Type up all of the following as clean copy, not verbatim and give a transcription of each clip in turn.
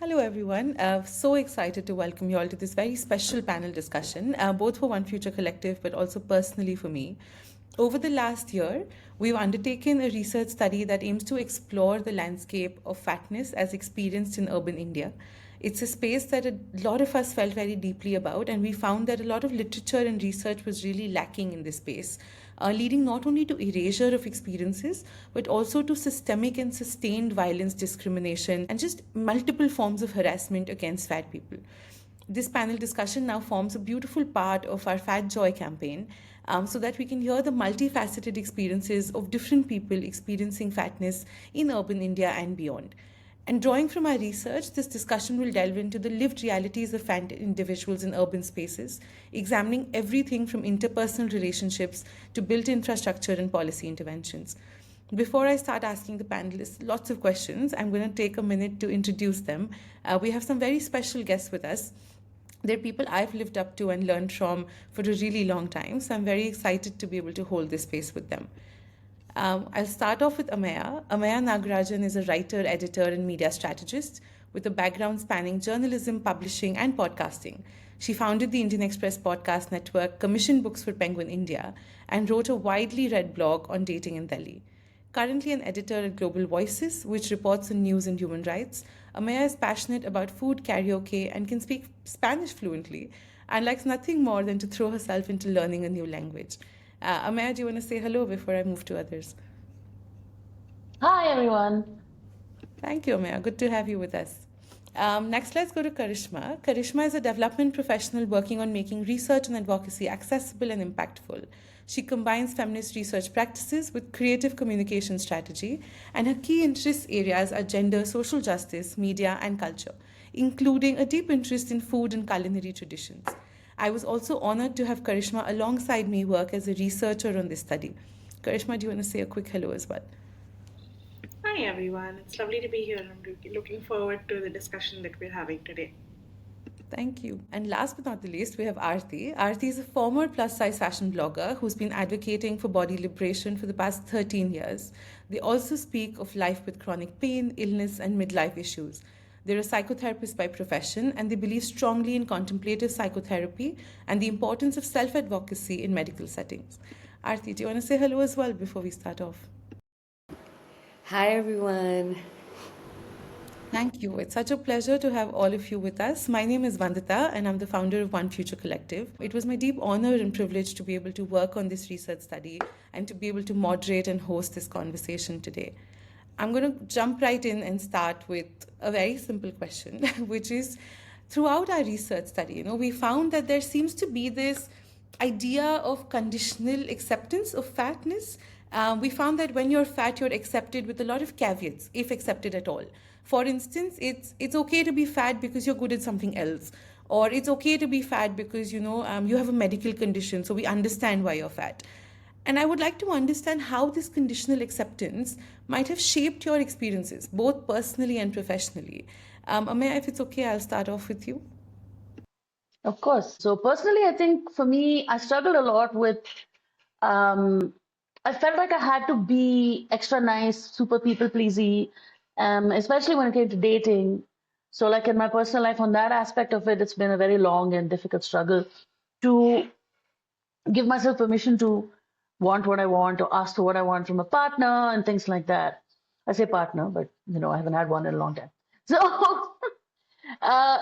Hello, everyone. So excited to welcome you all to this very special panel discussion, both for One Future Collective, but also personally for me. Over the last year, we've undertaken a research study that aims to explore the landscape of fatness as experienced in urban India. It's a space that a lot of us felt very deeply about, and we found that a lot of literature and research was really lacking in this space, leading not only to erasure of experiences, but also to systemic and sustained violence, discrimination, and just multiple forms of harassment against fat people. This panel discussion now forms a beautiful part of our Fat Joy campaign, so that we can hear the multifaceted experiences of different people experiencing fatness in urban India and beyond. And drawing from our research, this discussion will delve into the lived realities of fat individuals in urban spaces, examining everything from interpersonal relationships to built infrastructure and policy interventions. Before I start asking the panelists lots of questions, I'm going to take a minute to introduce them. We have some very special guests with us. They're people I've lived up to and learned from for a really long time, so I'm very excited to be able to hold this space with them. I'll start off with Ameya. Ameya Nagarajan is a writer, editor, and media strategist with a background spanning journalism, publishing, and podcasting. She founded the Indian Express Podcast Network, commissioned books for Penguin India, and wrote a widely read blog on dating in Delhi. Currently an editor at Global Voices, which reports on news and human rights, Ameya is passionate about food, karaoke, and can speak Spanish fluently, and likes nothing more than to throw herself into learning a new language. Ameya, do you want to say hello before I move to others? Hi, everyone. Thank you, Ameya. Good to have you with us. Next, let's go to Karishma. Karishma is a development professional working on making research and advocacy accessible and impactful. She combines feminist research practices with creative communication strategy, and her key interest areas are gender, social justice, media, and culture, including a deep interest in food and culinary traditions. I was also honored to have Karishma alongside me work as a researcher on this study. Karishma, do you want to say a quick hello as well? Hi everyone, it's lovely to be here. I'm looking forward to the discussion that we're having today. Thank you. And last but not the least, we have Aarti. Aarti is a former plus size fashion blogger who's been advocating for body liberation for the past 13 years. They also speak of life with chronic pain, illness, and midlife issues. They're a psychotherapist by profession, and they believe strongly in contemplative psychotherapy and the importance of self advocacy in medical settings. Aarti, do you want to say hello as well before we start off? Hi, everyone. Thank you. It's such a pleasure to have all of you with us. My name is Vandita, and I'm the founder of One Future Collective. It was my deep honor and privilege to be able to work on this research study and to be able to moderate and host this conversation today. I'm going to jump right in and start with a very simple question, which is throughout our research study, we found that there seems to be this idea of conditional acceptance of fatness. We found that when you're fat, you're accepted with a lot of caveats, if accepted at all. For instance, it's okay to be fat because you're good at something else, or it's okay to be fat because you have a medical condition, so we understand why you're fat. And I would like to understand how this conditional acceptance might have shaped your experiences, both personally and professionally. Ameya, if it's okay, I'll start off with you. Of course. So personally, I think for me, I struggled a lot with, um, I felt like I had to be extra nice, super people pleasy, especially when it came to dating. So like in my personal life, on that aspect of it, it's been a very long and difficult struggle to give myself permission to want what I want or ask for what I want from a partner and things like that. I say partner, but I haven't had one in a long time. So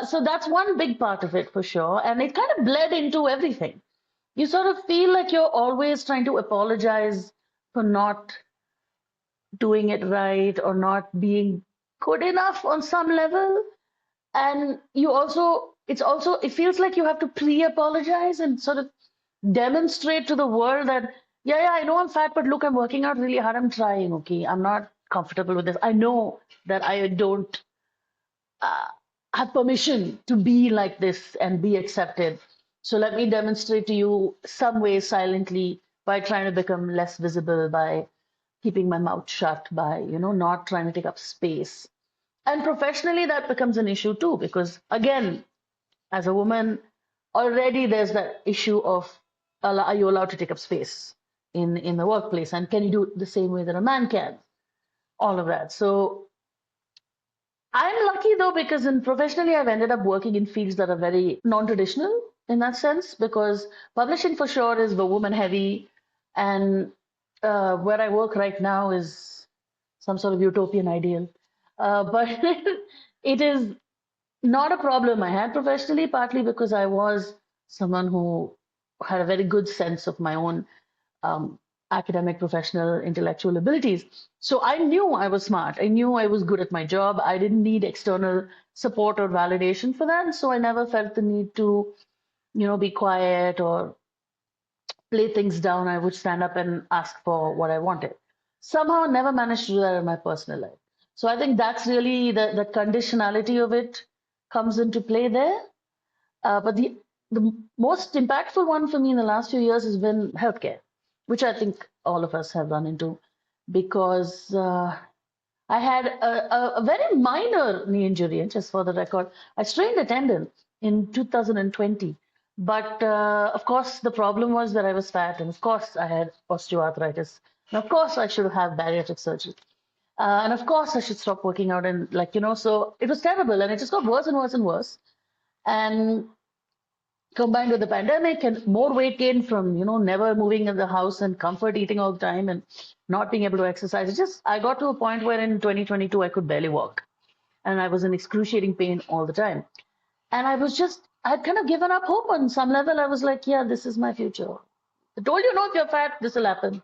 so that's one big part of it for sure. And it kind of bled into everything. You sort of feel like you're always trying to apologize for not doing it right or not being good enough on some level. And it feels like you have to pre-apologize and sort of demonstrate to the world that, yeah, I know I'm fat, but look, I'm working out really hard. I'm trying, okay? I'm not comfortable with this. I know that I don't uh, have permission to be like this and be accepted. So let me demonstrate to you some ways silently by trying to become less visible, by keeping my mouth shut, by, not trying to take up space. And professionally, that becomes an issue too, because again, as a woman, already there's that issue of are you allowed to take up space in the workplace? And can you do it the same way that a man can? All of that. So I'm lucky though, because in professionally I've ended up working in fields that are very non-traditional in that sense, because publishing for sure is the woman heavy, and where I work right now is some sort of utopian ideal. But it is not a problem I had professionally, partly because I was someone who had a very good sense of my own um, academic, professional, intellectual abilities. So I knew I was smart. I knew I was good at my job. I didn't need external support or validation for that. So I never felt the need to, be quiet or play things down. I would stand up and ask for what I wanted. Somehow never managed to do that in my personal life. So I think that's really the conditionality of it comes into play there. But the most impactful one for me in the last few years has been healthcare, which I think all of us have run into, because I had a very minor knee injury, and just for the record. I strained a tendon in 2020. But of course, the problem was that I was fat, and of course, I had osteoarthritis. And of course, I should have bariatric surgery. And of course, I should stop working out. And, so it was terrible. And it just got worse and worse and worse. And combined with the pandemic and more weight gain from never moving in the house and comfort eating all the time and not being able to exercise, I got to a point where in 2022 I could barely walk, and I was in excruciating pain all the time. And I'd kind of given up hope on some level. I was like, yeah, this is my future. I told you, no, if you're fat, this will happen.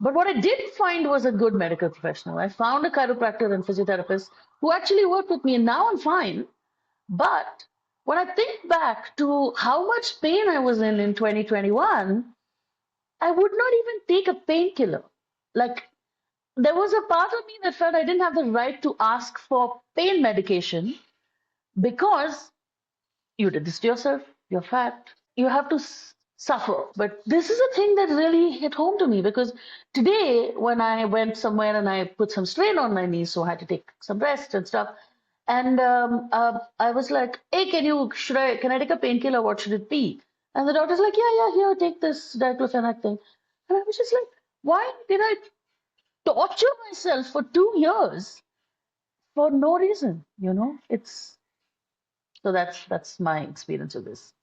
But what I did find was a good medical professional. I found a chiropractor and physiotherapist who actually worked with me, and now I'm fine. But when I think back to how much pain I was in 2021, I would not even take a painkiller. Like, there was a part of me that felt I didn't have the right to ask for pain medication because you did this to yourself, you're fat, you have to suffer. But this is a thing that really hit home to me, because today, when I went somewhere and I put some strain on my knees, so I had to take some rest and stuff. And I was like, "Hey, can I take a painkiller? What should it be?" And the doctor's like, "Yeah, yeah, here, take this diclofenac thing." And I was just like, "Why did I torture myself for 2 years for no reason?" It's so that's my experience with this.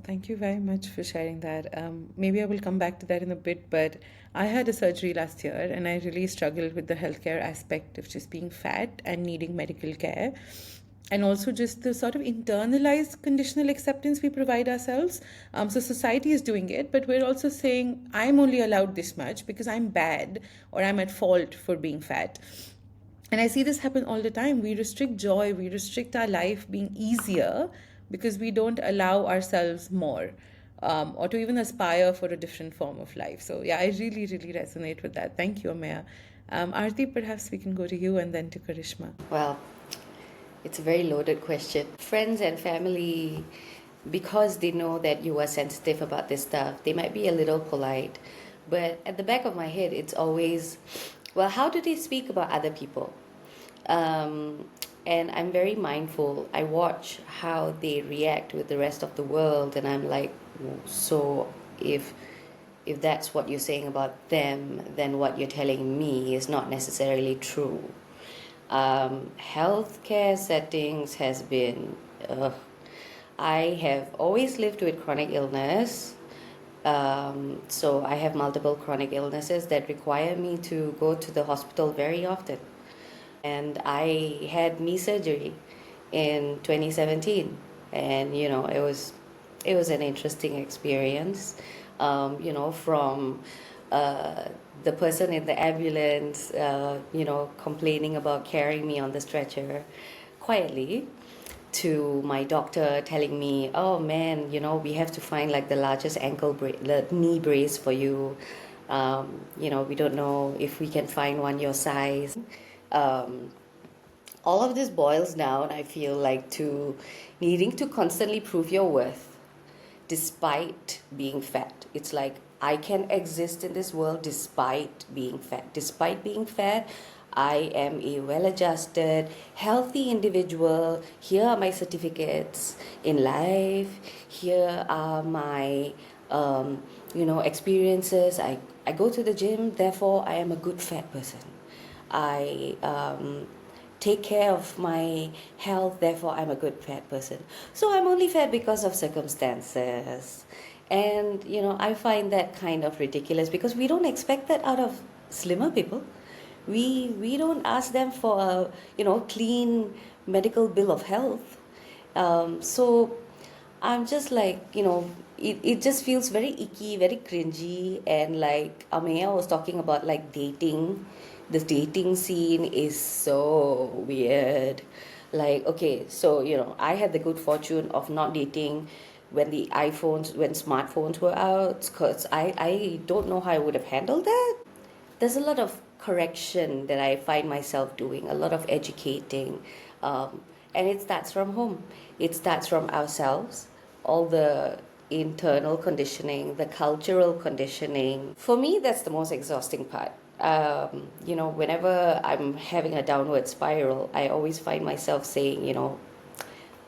Thank you very much for sharing that. Maybe I will come back to that in a bit, but I had a surgery last year and I really struggled with the healthcare aspect of just being fat and needing medical care. And also just the sort of internalized conditional acceptance we provide ourselves. So society is doing it, but we're also saying, I'm only allowed this much because I'm bad or I'm at fault for being fat. And I see this happen all the time. We restrict joy, we restrict our life being easier because we don't allow ourselves more, or to even aspire for a different form of life. So, yeah, I really, really resonate with that. Thank you, Ameya. Aarti, perhaps we can go to you and then to Karishma. Well, it's a very loaded question. Friends and family, because they know that you are sensitive about this stuff, they might be a little polite. But at the back of my head, it's always, well, how do they speak about other people? And I'm very mindful. I watch how they react with the rest of the world, and I'm like, so if that's what you're saying about them, then what you're telling me is not necessarily true. Healthcare settings has been, I have always lived with chronic illness. So I have multiple chronic illnesses that require me to go to the hospital very often. And I had knee surgery in 2017, and it was an interesting experience. From the person in the ambulance, complaining about carrying me on the stretcher quietly, to my doctor telling me, "Oh man, we have to find like the largest the knee brace for you. We don't know if we can find one your size." All of this boils down, I feel like, to needing to constantly prove your worth despite being fat. It's like, I can exist in this world despite being fat. Despite being fat, I am a well-adjusted, healthy individual. Here are my certificates in life. Here are my, experiences. I go to the gym, therefore I am a good fat person. I take care of my health, therefore I'm a good fat person. So I'm only fat because of circumstances. And I find that kind of ridiculous because we don't expect that out of slimmer people. We don't ask them for a clean medical bill of health. So I'm just like, it just feels very icky, very cringy. And like Ameya was talking about like dating, this dating scene is so weird. Like, okay, so, I had the good fortune of not dating when smartphones were out, because I don't know how I would have handled that. There's a lot of correction that I find myself doing, a lot of educating, and it starts from home. It starts from ourselves, all the internal conditioning, the cultural conditioning. For me, that's the most exhausting part. Whenever I'm having a downward spiral, I always find myself saying,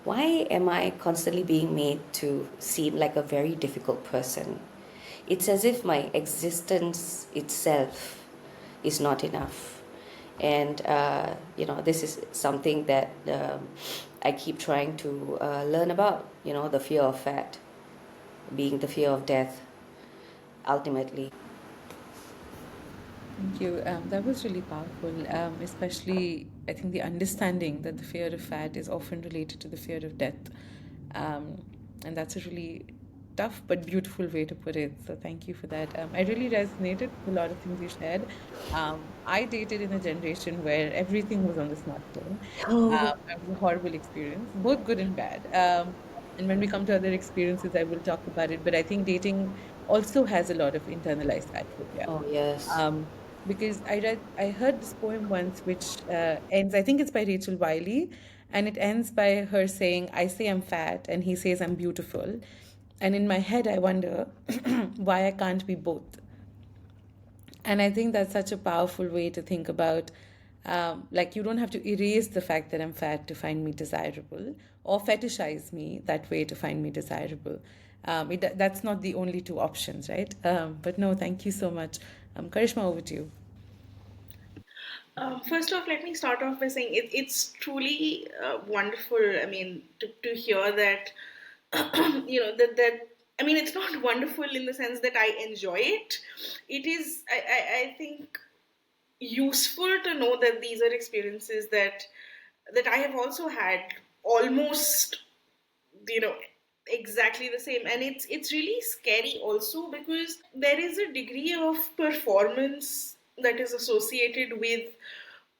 why am I constantly being made to seem like a very difficult person? It's as if my existence itself is not enough. And, this is something that I keep trying to learn about, the fear of fat being the fear of death, ultimately. Thank you. That was really powerful, especially I think the understanding that the fear of fat is often related to the fear of death. And that's a really tough but beautiful way to put it. So thank you for that. I really resonated with a lot of things you shared. I dated in a generation where everything was on the smartphone. It was a horrible experience, both good and bad. And when we come to other experiences, I will talk about it. But I think dating also has a lot of internalized fat phobia. Oh, yes. Um, because I heard this poem once, which ends. I think it's by Rachel Wiley, and it ends by her saying, "I say I'm fat, and he says I'm beautiful," and in my head I wonder why I can't be both. And I think that's such a powerful way to think about. Like, you don't have to erase the fact that I'm fat to find me desirable, or fetishize me that way to find me desirable. That's not the only two options, right? But no, thank you so much. Karishma, over to you. First off, let me start off by saying it's truly wonderful. I mean, to hear that, that I mean, it's not wonderful in the sense that I enjoy it. It is, I think, useful to know that these are experiences that I have also had, almost, you know exactly the same. And it's really scary also, because there is a degree of performance that is associated with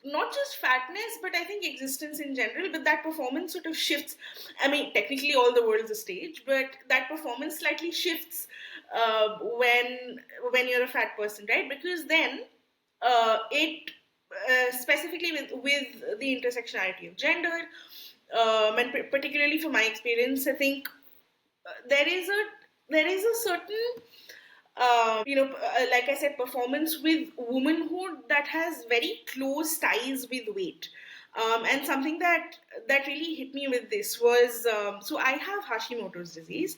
not just fatness, but I think existence in general. But that performance sort of shifts. I mean, technically all the world's a stage, but that performance slightly shifts when you're a fat person, right? Because then it specifically with the intersectionality of gender, and particularly for my experience, I think there is a certain like I said, performance with womanhood that has very close ties with weight. And something that really hit me with this was, so I have Hashimoto's disease,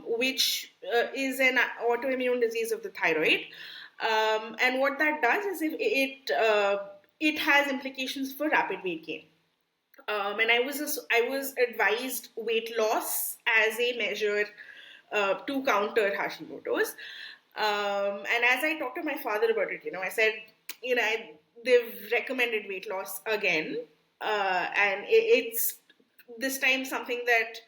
which is an autoimmune disease of the thyroid. And what that does is it has implications for rapid weight gain. And I was advised weight loss as a measure to counter Hashimoto's. And as I talked to my father about it, I said, they've recommended weight loss again, and it's this time something that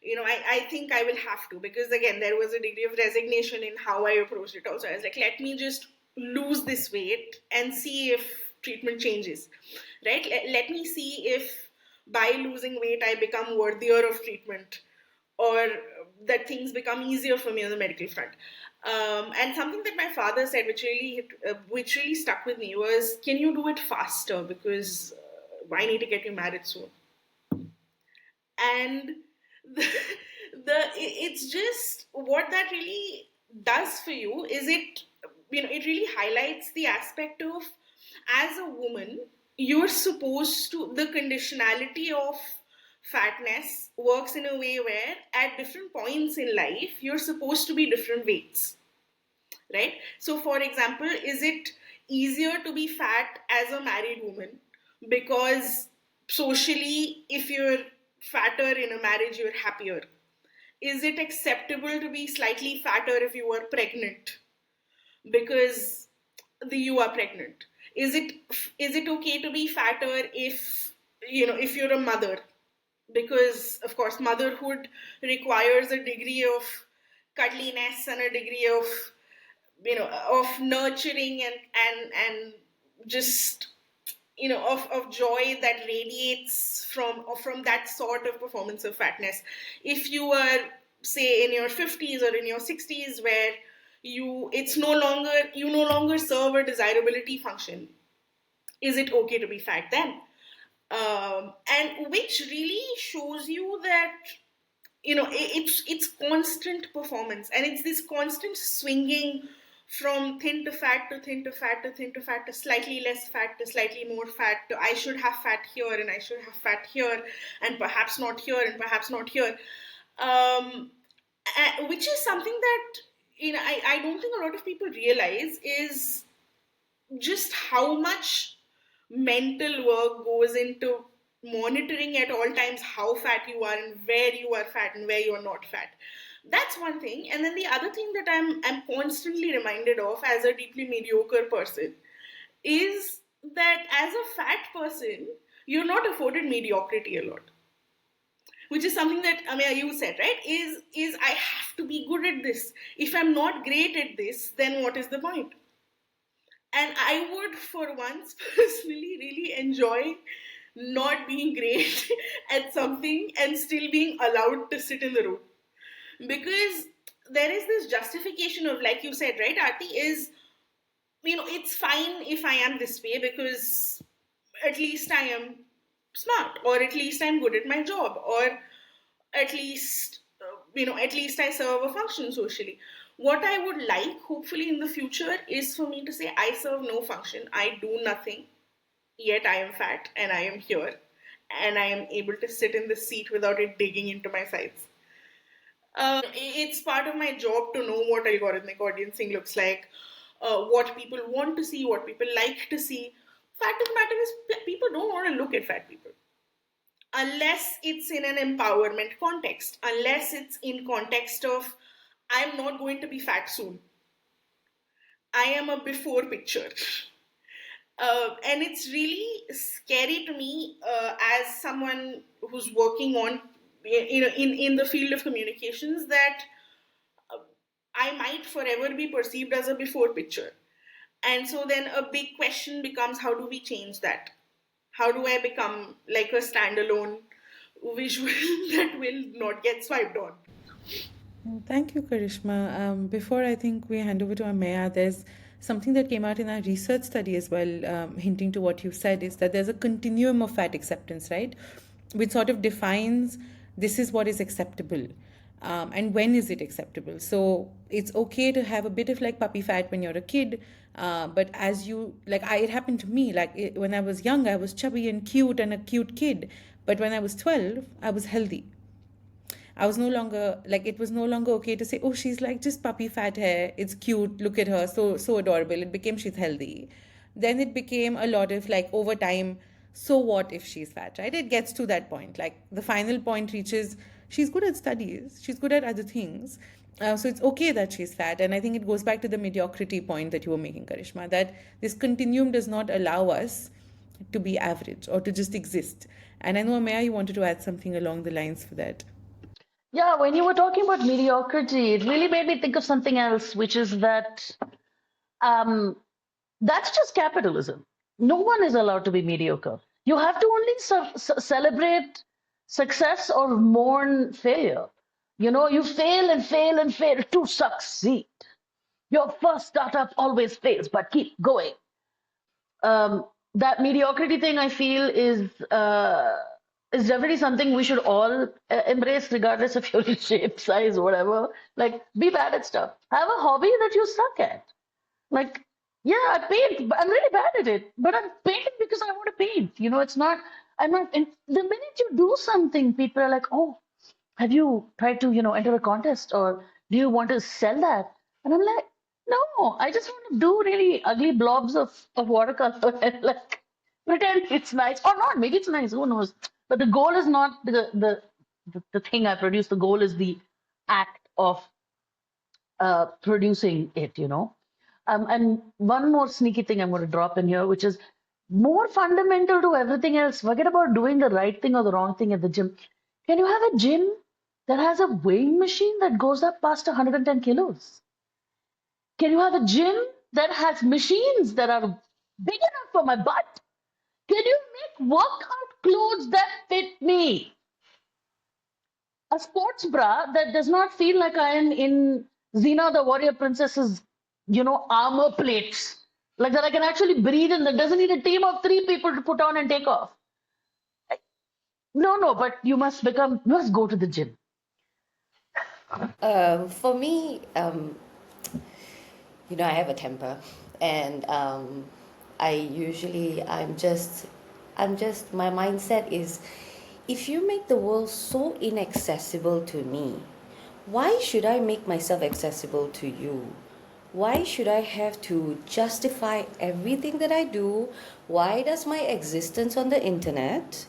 I think I will have to, because again there was a degree of resignation in how I approached it. Also, I was like, let me just lose this weight and see if treatment changes, right? Let me see if by losing weight I become worthier of treatment, or that things become easier for me on the medical front. And something that my father said, which really stuck with me, was, "Can you do it faster? Because I need to get you married soon." And the, it's just what that really does for you is it really highlights the aspect of, as a woman, you're supposed to, the conditionality of fatness works in a way where at different points in life you're supposed to be different weights, right? So for example, is it easier to be fat as a married woman, because socially, if you're fatter in a marriage, you're happier. Is it acceptable to be slightly fatter if you are pregnant because you are pregnant? Is it okay to be fatter if if you're a mother, because of course motherhood requires a degree of cuddliness and a degree of of nurturing and just of joy that radiates from that sort of performance of fatness. If you are, say, in your 50s or in your 60s, where you no longer serve a desirability function, is it okay to be fat then? And which really shows you that it's constant performance, and it's this constant swinging from thin to fat to thin to fat to thin to fat to slightly less fat to slightly more fat to I should have fat here and I should have fat here and perhaps not here and perhaps not here, which is something that I don't think a lot of people realize is just how much mental work goes into monitoring at all times how fat you are and where you are fat and where you are not fat. That's one thing. And then the other thing that I'm constantly reminded of as a deeply mediocre person is that as a fat person, you're not afforded mediocrity a lot. Which is something that Ameya, you said, right? Is I have to be good at this. If I'm not great at this, then what is the point? And I would, for once, personally really enjoy not being great at something and still being allowed to sit in the room. Because there is this justification of, like you said, right, Aarti, is, it's fine if I am this way because at least I am smart, or at least I'm good at my job, or at least, at least I serve a function socially. What I would like, hopefully, in the future is for me to say, I serve no function, I do nothing, yet I am fat and I am here and I am able to sit in this seat without it digging into my sides. It's part of my job to know what algorithmic audiencing looks like, what people want to see, what people like to see. Fact of the matter is, people don't want to look at fat people unless it's in an empowerment context, unless it's in context of I'm not going to be fat soon. I am a before picture. And it's really scary to me as someone who's working on, in the field of communications, that I might forever be perceived as a before picture. And so then a big question becomes, how do we change that? How do I become like a standalone visual that will not get swiped on? Thank you, Karishma. Before I think we hand over to Ameya, there's something that came out in our research study as well, hinting to what you said, is that there's a continuum of fat acceptance, right? Which sort of defines this is what is acceptable. And when is it acceptable? So it's okay to have a bit of like puppy fat when you're a kid, but as you it happened to me. When I was young, I was chubby and cute and a cute kid, but when I was 12, I was healthy. I was no longer it was no longer okay to say, oh, she's like just puppy fat hair, it's cute, look at her, so adorable. It became she's healthy. Then it became a lot of over time, so what if she's fat, right? It gets to that point. The final point reaches, she's good at studies, she's good at other things. So it's okay that she's fat. And I think it goes back to the mediocrity point that you were making, Karishma, that this continuum does not allow us to be average or to just exist. And I know, Ameya, you wanted to add something along the lines for that. Yeah, when you were talking about mediocrity, it really made me think of something else, which is that that's just capitalism. No one is allowed to be mediocre. You have to only celebrate success or mourn failure. You fail and fail and fail to succeed. Your first startup always fails, but keep going. That mediocrity thing, I feel, is definitely something we should all embrace, regardless of your shape, size, whatever. Be bad at stuff. Have a hobby that you suck at. Yeah, I paint, but I'm really bad at it. But I'm painting because I want to paint. It's not. I'm not. And the minute you do something, people are like, "Oh, have you tried to, enter a contest, or do you want to sell that?" And I'm like, "No, I just want to do really ugly blobs of watercolor and pretend it's nice or not. Maybe it's nice. Who knows? But the goal is not the thing I produce. The goal is the act of producing it. And one more sneaky thing I'm going to drop in here, which is more fundamental to everything else. Forget about doing the right thing or the wrong thing at the gym. Can you have a gym that has a weighing machine that goes up past 110 kilos? Can you have a gym that has machines that are big enough for my butt? Can you make workout clothes that fit me? A sports bra that does not feel like I am in Xena the Warrior Princess's, armor plates. Like that I can actually breathe in, that doesn't need a team of 3 people to put on and take off. No, but you must go to the gym. For me, I have a temper, and my mindset is, if you make the world so inaccessible to me, why should I make myself accessible to you? Why should I have to justify everything that I do? Why does my existence on the internet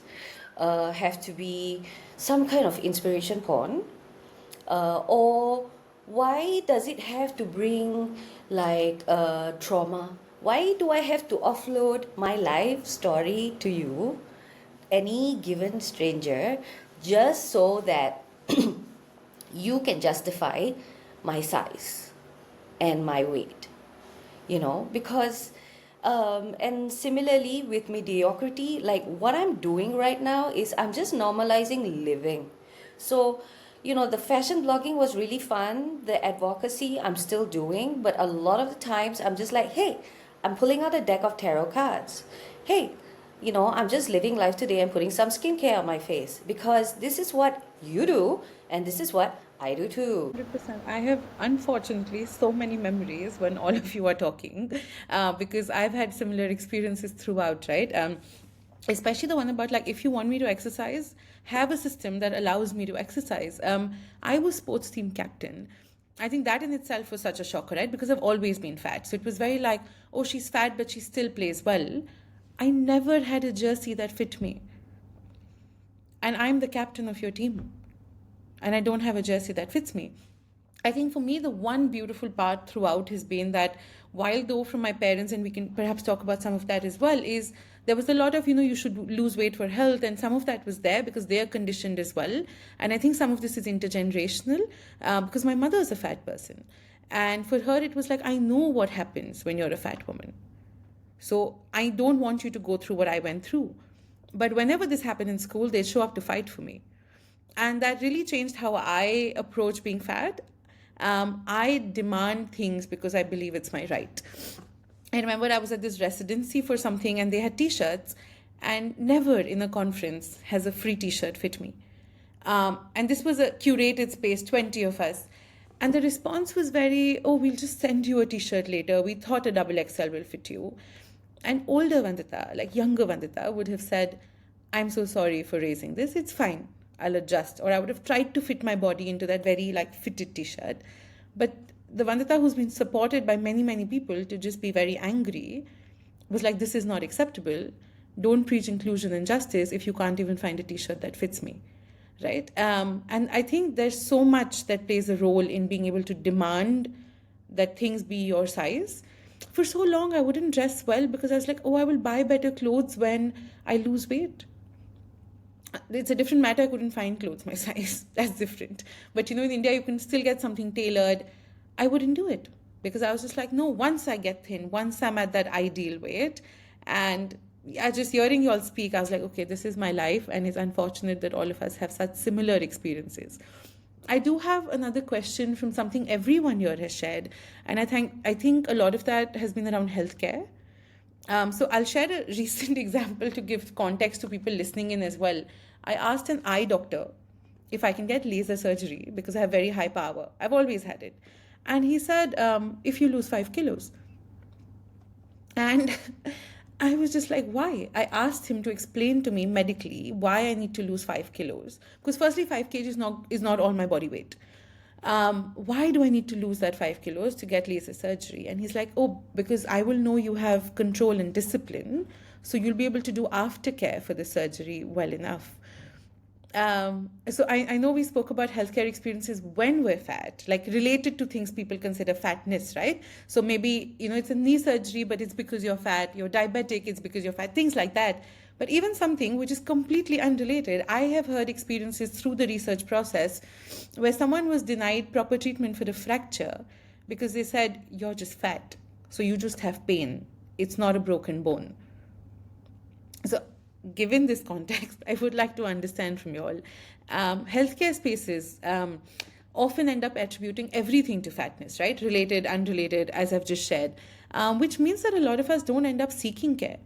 have to be some kind of inspiration porn? Or why does it have to bring like trauma? Why do I have to offload my life story to you, any given stranger, just so that you can justify my size and my weight? Because and similarly with mediocrity, like what I'm doing right now is I'm just normalizing living. So the fashion blogging was really fun, the advocacy I'm still doing, but a lot of the times I'm just like, hey, I'm pulling out a deck of tarot cards. Hey, I'm just living life today and putting some skincare on my face, because this is what you do and this is what I do too. 100%. I have, unfortunately, so many memories when all of you are talking, because I've had similar experiences throughout, right? Especially the one about, like, if you want me to exercise, have a system that allows me to exercise. I was sports team captain. I think that in itself was such a shocker, right? Because I've always been fat. So it was very like, oh, she's fat, but she still plays well. I never had a jersey that fit me. And I'm the captain of your team. And I don't have a jersey that fits me. I think for me, the one beautiful part throughout has been that, while though from my parents, and we can perhaps talk about some of that as well, is there was a lot of, you should lose weight for health, and some of that was there because they are conditioned as well. And I think some of this is intergenerational, because my mother is a fat person. And for her, it was like, I know what happens when you're a fat woman. So I don't want you to go through what I went through. But whenever this happened in school, they'd show up to fight for me. And that really changed how I approach being fat. I demand things because I believe it's my right. I remember I was at this residency for something and they had t-shirts, and never in a conference has a free t-shirt fit me. And this was a curated space, 20 of us. And the response was very, oh, we'll just send you a t-shirt later. We thought a double XL will fit you. And older Vandita, like younger Vandita, would have said, I'm so sorry for raising this. It's fine. I'll adjust. Or I would have tried to fit my body into that very like fitted t-shirt. But the Vandita who's been supported by many, many people to just be very angry was like, this is not acceptable. Don't preach inclusion and justice if you can't even find a t-shirt that fits me. Right? And I think there's so much that plays a role in being able to demand that things be your size. For so long, I wouldn't dress well because I was like, oh, I will buy better clothes when I lose weight. It's a different matter. I couldn't find clothes my size. That's different. But in India, you can still get something tailored. I wouldn't do it because I was just like, no, once I get thin, once I'm at that ideal weight. And just hearing you all speak, I was like, okay, this is my life. And it's unfortunate that all of us have such similar experiences. I do have another question from something everyone here has shared. And I think a lot of that has been around healthcare. So I'll share a recent example to give context to people listening in as well. I asked an eye doctor if I can get laser surgery because I have very high power. I've always had it. And he said, if you lose 5 kilos. And I was just like, why? I asked him to explain to me medically why I need to lose 5 kilos. Because firstly, 5 kg is not all my body weight. Why do I need to lose that 5 kilos to get laser surgery? And he's like, oh, because I will know you have control and discipline. so you'll be able to do aftercare for the surgery well enough. So I know we spoke about healthcare experiences when we're fat, like related to things people consider fatness, right? So maybe, it's a knee surgery, but it's because you're fat. You're diabetic, it's because you're fat, things like that. But even something which is completely unrelated, I have heard experiences through the research process where someone was denied proper treatment for a fracture because they said, you're just fat, so you just have pain. It's not a broken bone. So, given this context, I would like to understand from you all. Healthcare spaces often end up attributing everything to fatness, right? Related, unrelated, as I've just shared, which means that a lot of us don't end up seeking care.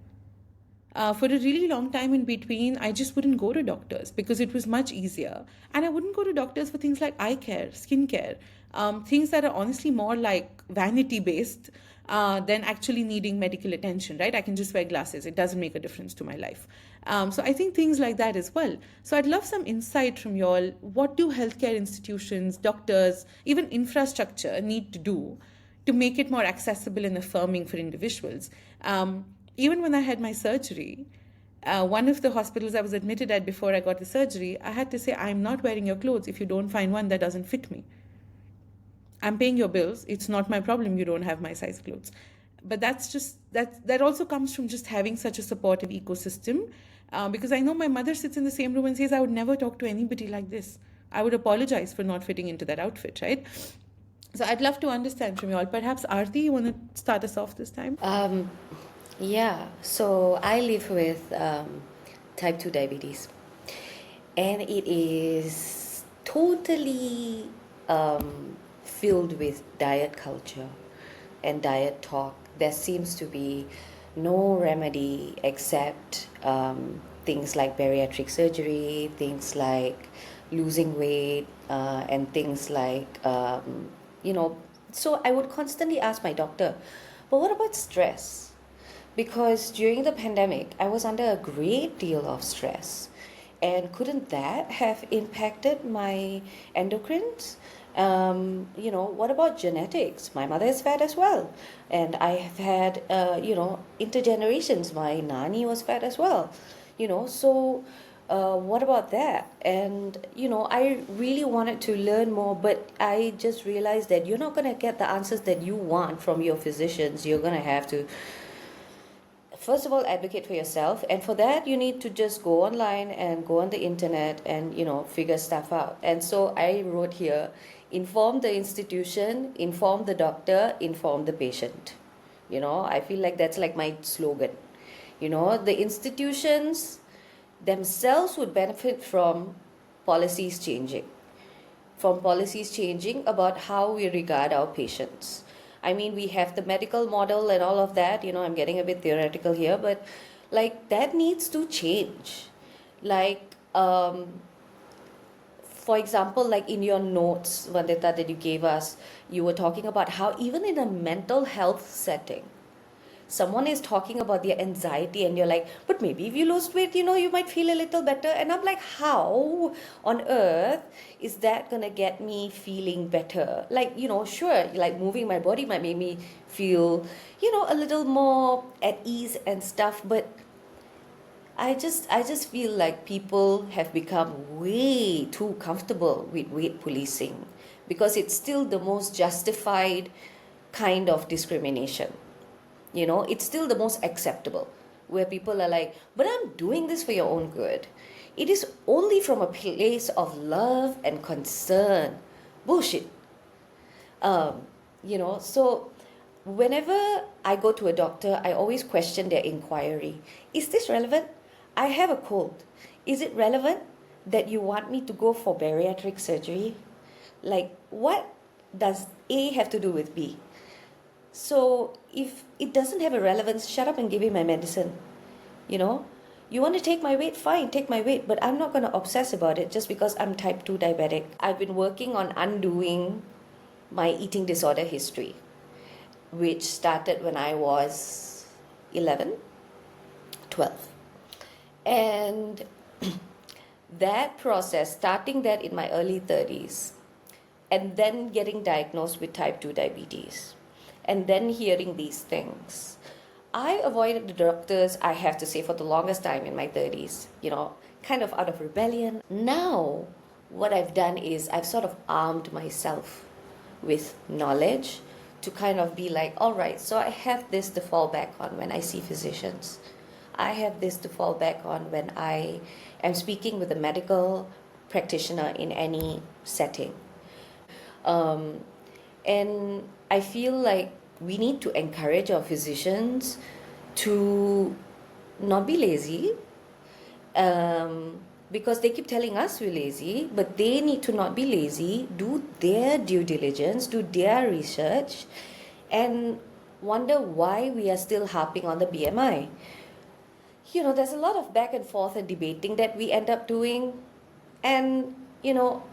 For a really long time in between, I just wouldn't go to doctors because it was much easier. And I wouldn't go to doctors for things like eye care, skin care, things that are honestly more like vanity based than actually needing medical attention, right? I can just wear glasses, it doesn't make a difference to my life. So I think things like that as well. So I'd love some insight from you all. What do healthcare institutions, doctors, even infrastructure need to do to make it more accessible and affirming for individuals? Even when I had my surgery, one of the hospitals I was admitted at before I got the surgery, I had to say, I'm not wearing your clothes if you don't find one that doesn't fit me. I'm paying your bills. It's not my problem you don't have my size clothes. But that also comes from just having such a supportive ecosystem. Because I know my mother sits in the same room and says, I would never talk to anybody like this. I would apologize for not fitting into that outfit, right? So I'd love to understand from you all. Perhaps Aarti, you want to start us off this time? Yeah, so I live with type 2 diabetes, and it is totally filled with diet culture and diet talk. There seems to be no remedy except things like bariatric surgery, things like losing weight, and things like, so I would constantly ask my doctor, but what about stress? Because during the pandemic, I was under a great deal of stress. And couldn't that have impacted my endocrines? What about genetics? My mother is fat as well. And I have had, intergenerations. My nanny was fat as well. So what about that? And, I really wanted to learn more, but I just realized that you're not going to get the answers that you want from your physicians. You're going to have to, first of all, advocate for yourself, and for that you need to just go online and go on the internet and figure stuff out. And so I wrote here, inform the institution, inform the doctor, inform the patient. I feel like that's like my slogan. The institutions themselves would benefit from policies changing about how we regard our patients. I mean, we have the medical model and all of that. I'm getting a bit theoretical here, but like that needs to change. Like, for example, like in your notes, Vandita, that you gave us, you were talking about how even in a mental health setting, someone is talking about their anxiety and you're like, but maybe if you lose weight, you might feel a little better. And I'm like, how on earth is that gonna get me feeling better? Like, sure, like moving my body might make me feel, a little more at ease and stuff, but I just feel like people have become way too comfortable with weight policing because it's still the most justified kind of discrimination. It's still the most acceptable, where people are like, but I'm doing this for your own good. It is only from a place of love and concern. Bullshit. So whenever I go to a doctor, I always question their inquiry. Is this relevant? I have a cold. Is it relevant that you want me to go for bariatric surgery? Like, what does A have to do with B? So if it doesn't have a relevance, shut up and give me my medicine. You want to take my weight? Fine, take my weight. But I'm not going to obsess about it just because I'm type 2 diabetic. I've been working on undoing my eating disorder history, which started when I was 11, 12. And that process, starting that in my early 30s, and then getting diagnosed with type 2 diabetes, and then hearing these things, I avoided the doctors, I have to say, for the longest time in my 30s, kind of out of rebellion. Now, what I've done is I've sort of armed myself with knowledge to kind of be like, all right, so I have this to fall back on when I see physicians. I have this to fall back on when I am speaking with a medical practitioner in any setting. Um, and I feel like we need to encourage our physicians to not be lazy, because they keep telling us we're lazy, but they need to not be lazy, do their due diligence, do their research, and wonder why we are still harping on the BMI. There's a lot of back and forth and debating that we end up doing, and not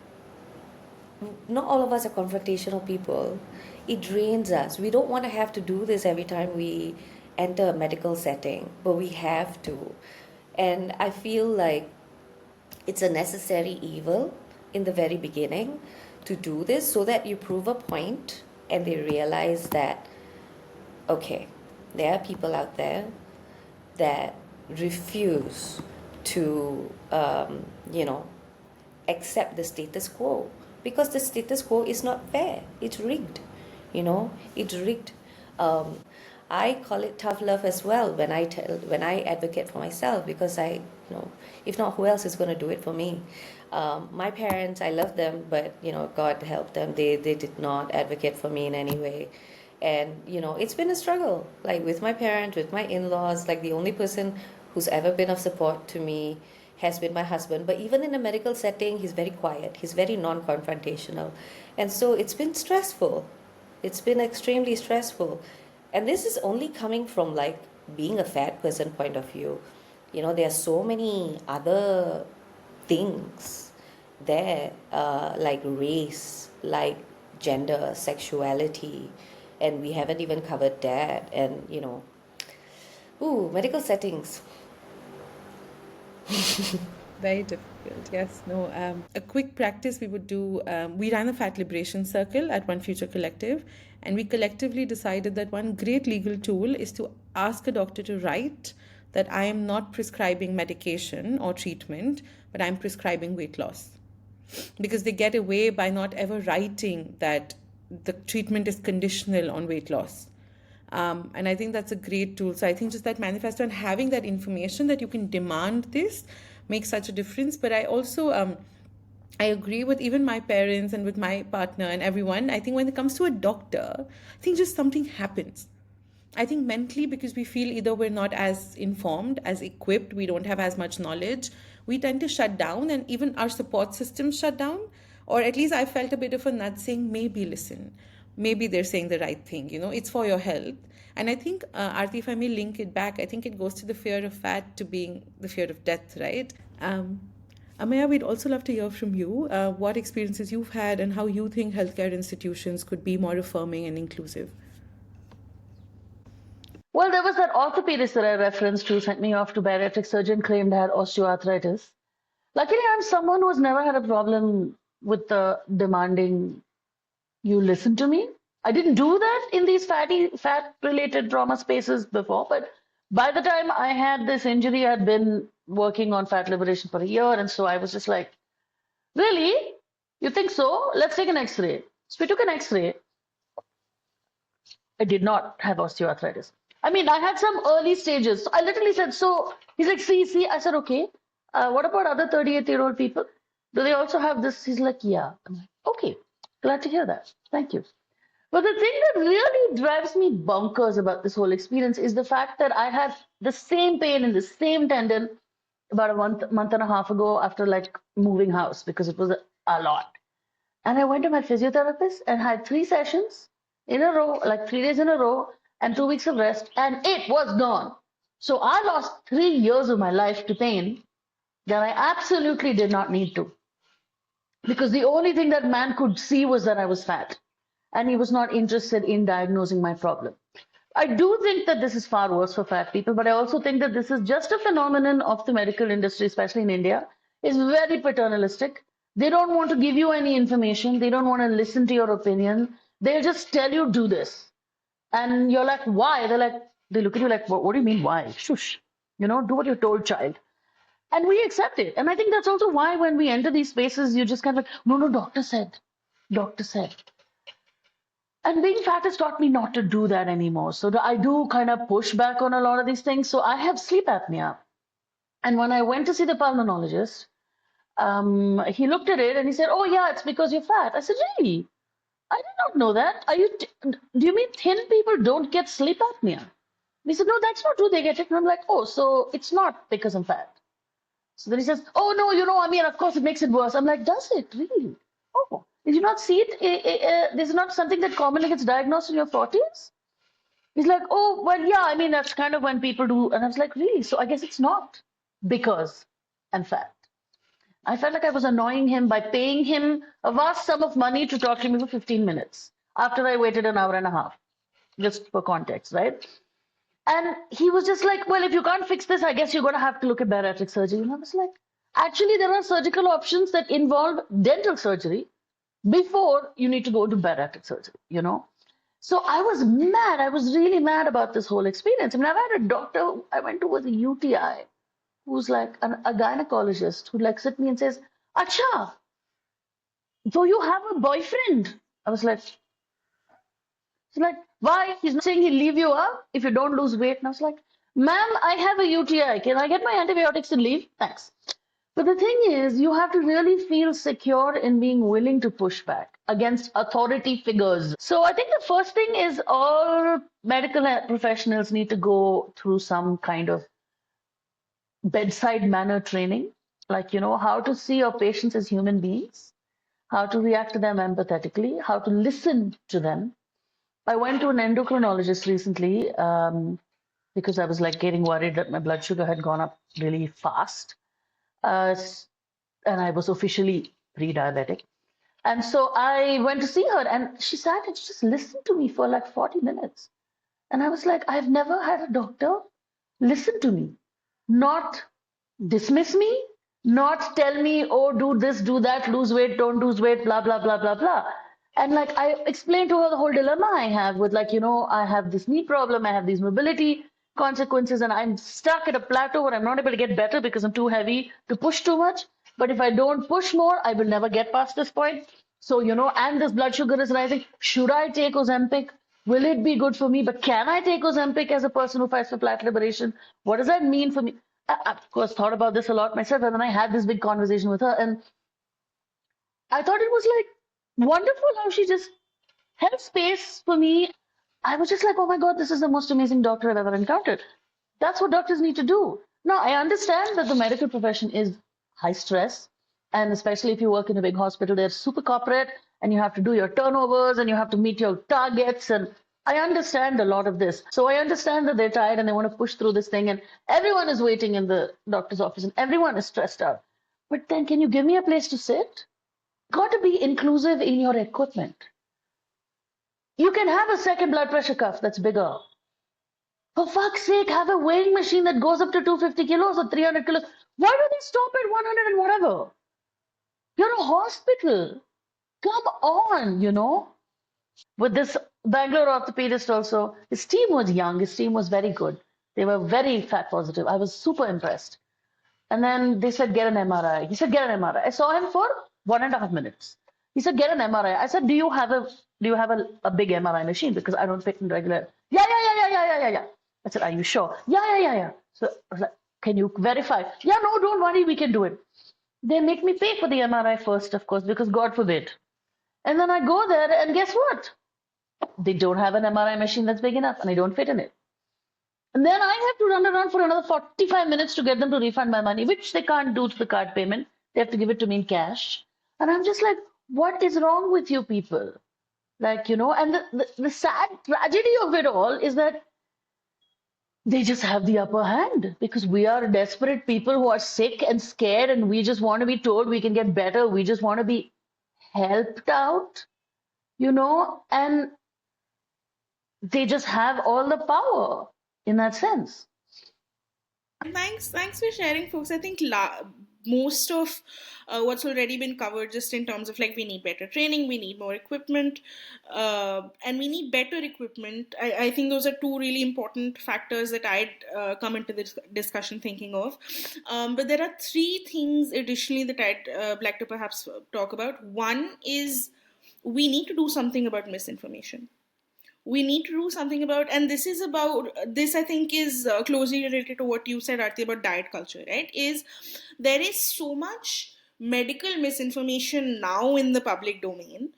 all of us are confrontational people. It drains us. We don't want to have to do this every time we enter a medical setting, but we have to. And I feel like it's a necessary evil in the very beginning to do this so that you prove a point and they realize that, okay, there are people out there that refuse to, accept the status quo, because the status quo is not fair. It's rigged. It's rigged. I call it tough love as well when I advocate for myself, because if not, who else is going to do it for me? My parents, I love them, but God help them. They did not advocate for me in any way. And it's been a struggle, like with my parents, with my in-laws. Like the only person who's ever been of support to me has been my husband. But even in a medical setting, he's very quiet, he's very non-confrontational, and so it's been stressful. It's been extremely stressful. And this is only coming from like being a fat person point of view. There are so many other things there, like race, like gender, sexuality, and we haven't even covered that. And medical settings. Very difficult. Yes. No. A quick practice we would do. We ran a fat liberation circle at One Future Collective, and we collectively decided that one great legal tool is to ask a doctor to write that I am not prescribing medication or treatment, but I'm prescribing weight loss, because they get away by not ever writing that the treatment is conditional on weight loss. And I think that's a great tool. So I think just that manifesto and having that information that you can demand this makes such a difference. But I also I agree with even my parents and with my partner and everyone. I think when it comes to a doctor, I think just something happens. I think mentally, because we feel either we're not as informed, as equipped, we don't have as much knowledge, we tend to shut down, and even our support systems shut down. Or at least I felt a bit of a nudge saying, maybe listen, maybe they're saying the right thing, it's for your health. And I think, Aarti, if I may link it back, I think it goes to the fear of fat to being the fear of death, right? Ameya, we'd also love to hear from you what experiences you've had and how you think healthcare institutions could be more affirming and inclusive. Well, there was that orthopedist that I referenced who sent me off to bariatric surgeon, claimed I had osteoarthritis. Luckily, I'm someone who has never had a problem with the demanding you listen to me. I didn't do that in these fat-related trauma spaces before, but by the time I had this injury, I'd been working on fat liberation for a year, and so I was just like, really? You think so? Let's take an X-ray. So we took an X-ray. I did not have osteoarthritis. I mean, I had some early stages. So I literally said, so he's like, see. I said, okay. What about other 38-year-old people? Do they also have this? He's like, yeah. I'm like, okay, glad to hear that. Thank you. But the thing that really drives me bonkers about this whole experience is the fact that I had the same pain in the same tendon about a month and a half ago after like moving house, because it was a lot. And I went to my physiotherapist and had 3 sessions in a row, like 3 days in a row, and 2 weeks of rest, and it was gone. So I lost 3 years of my life to pain that I absolutely did not need to. Because the only thing that man could see was that I was fat, and he was not interested in diagnosing my problem. I do think that this is far worse for fat people, but I also think that this is just a phenomenon of the medical industry, especially in India. It's very paternalistic. They don't want to give you any information. They don't want to listen to your opinion. They'll just tell you, do this. And you're like, why? They're like, They look at you like, what do you mean, why? Shush. Do what you're told, child. And we accept it. And I think that's also why when we enter these spaces, you just kind of like, no, no, doctor said. Doctor said. And being fat has taught me not to do that anymore. So I do kind of push back on a lot of these things. So I have sleep apnea. And when I went to see the pulmonologist, he looked at it and he said, "Oh yeah, it's because you're fat." I said, "Really? I did not know that. Do you mean thin people don't get sleep apnea?" He said, "No, that's not true. They get it." And I'm like, "Oh, so it's not because I'm fat." So then he says, "Oh no, I mean, of course it makes it worse." I'm like, "Does it really? Oh, did you not see it? This is not something that commonly gets diagnosed in your 40s?" He's like, "Oh, well, yeah, I mean, that's kind of when people do." And I was like, "Really? So I guess it's not because I'm fat." I felt like I was annoying him by paying him a vast sum of money to talk to me for 15 minutes after I waited an hour and a half, just for context, right? And he was just like, "Well, if you can't fix this, I guess you're going to have to look at bariatric surgery." And I was like, "Actually, there are surgical options that involve dental surgery before you need to go to bariatric surgery. So I was mad. I was really mad about this whole experience. I mean, I've had a doctor I went to with a UTI who's like a gynecologist who looks at me and says, "Acha, so you have a boyfriend?" I was like, she's like, "Why? He's not saying he'll leave you up if you don't lose weight." And I was like, "Ma'am, I have a UTI. Can I get my antibiotics and leave? Thanks." But the thing is, you have to really feel secure in being willing to push back against authority figures. So I think the first thing is all medical professionals need to go through some kind of bedside manner training, like, how to see your patients as human beings, how to react to them empathetically, how to listen to them. I went to an endocrinologist recently because I was like getting worried that my blood sugar had gone up really fast. Uh, and I was officially pre-diabetic. And so I went to see her and she sat and she just listened to me for like 40 minutes. And I was like, I've never had a doctor listen to me, not dismiss me, not tell me, "Oh, do this, do that, lose weight, don't lose weight, blah, blah, blah, blah, blah." And like I explained to her the whole dilemma I have with, like, I have this knee problem, I have these mobility consequences, and I'm stuck at a plateau where I'm not able to get better because I'm too heavy to push too much. But if I don't push more, I will never get past this point. So, and this blood sugar is rising. Should I take Ozempic? Will it be good for me? But can I take Ozempic as a person who fights for fat liberation? What does that mean for me? I, of course, thought about this a lot myself, and then I had this big conversation with her, and I thought it was like wonderful how she just held space for me. I was just like, "Oh my God, this is the most amazing doctor I've ever encountered." That's what doctors need to do. Now, I understand that the medical profession is high stress, and especially if you work in a big hospital, they're super corporate, and you have to do your turnovers and you have to meet your targets. And I understand a lot of this. So I understand that they're tired and they want to push through this thing, and everyone is waiting in the doctor's office and everyone is stressed out. But then, can you give me a place to sit? Got to be inclusive in your equipment. You can have a second blood pressure cuff that's bigger. For fuck's sake, have a weighing machine that goes up to 250 kilos or 300 kilos. Why do they stop at 100 and whatever? You're a hospital. Come on. With this Bangalore orthopedist also, his team was young, his team was very good. They were very fat positive. I was super impressed. And then they said, "Get an MRI." He said, "Get an MRI." I saw him for 1.5 minutes. He said, "Get an MRI." I said, "Do you have a big MRI machine? Because I don't fit in regular." "Yeah, yeah, yeah, yeah, yeah, yeah, yeah, yeah." I said, "Are you sure?" "Yeah, yeah, yeah, yeah." So I was like, "Can you verify?" "Yeah, no, don't worry, we can do it." They make me pay for the MRI first, of course, because God forbid. And then I go there, and guess what? They don't have an MRI machine that's big enough, and I don't fit in it. And then I have to run around for another 45 minutes to get them to refund my money, which they can't do to the card payment. They have to give it to me in cash. And I'm just like, what is wrong with you people? Like, and the sad tragedy of it all is that they just have the upper hand because we are desperate people who are sick and scared, and we just want to be told we can get better. We just want to be helped out, and they just have all the power in that sense. Thanks for sharing, folks. I think most of what's already been covered, just in terms of like we need better training, we need more equipment, and we need better equipment. I think those are two really important factors that I'd come into this discussion thinking of. But there are three things additionally that I'd like to perhaps talk about. One is we need to do something about misinformation. We need to do something about, and this is about, this I think is closely related to what you said, Arti, about diet culture, right? Is there is so much medical misinformation now in the public domain,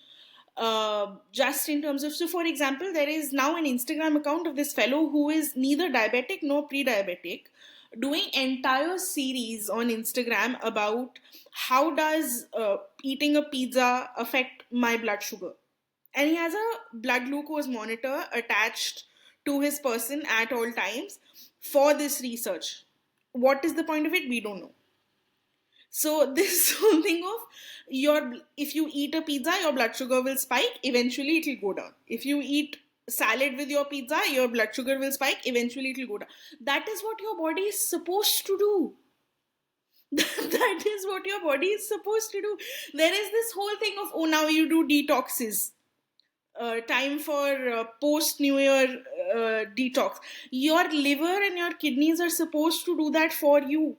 just in terms of, so for example, there is now an Instagram account of this fellow who is neither diabetic nor pre-diabetic, doing entire series on Instagram about how does eating a pizza affect my blood sugar. And he has a blood glucose monitor attached to his person at all times for this research. What is the point of it? We don't know. So this whole thing of if you eat a pizza, your blood sugar will spike, eventually it will go down. If you eat salad with your pizza, your blood sugar will spike, eventually it will go down. That is what your body is supposed to do. That is what your body is supposed to do. There is this whole thing of, oh, now you do detoxes. Time for post New Year detox. Your liver and your kidneys are supposed to do that for you.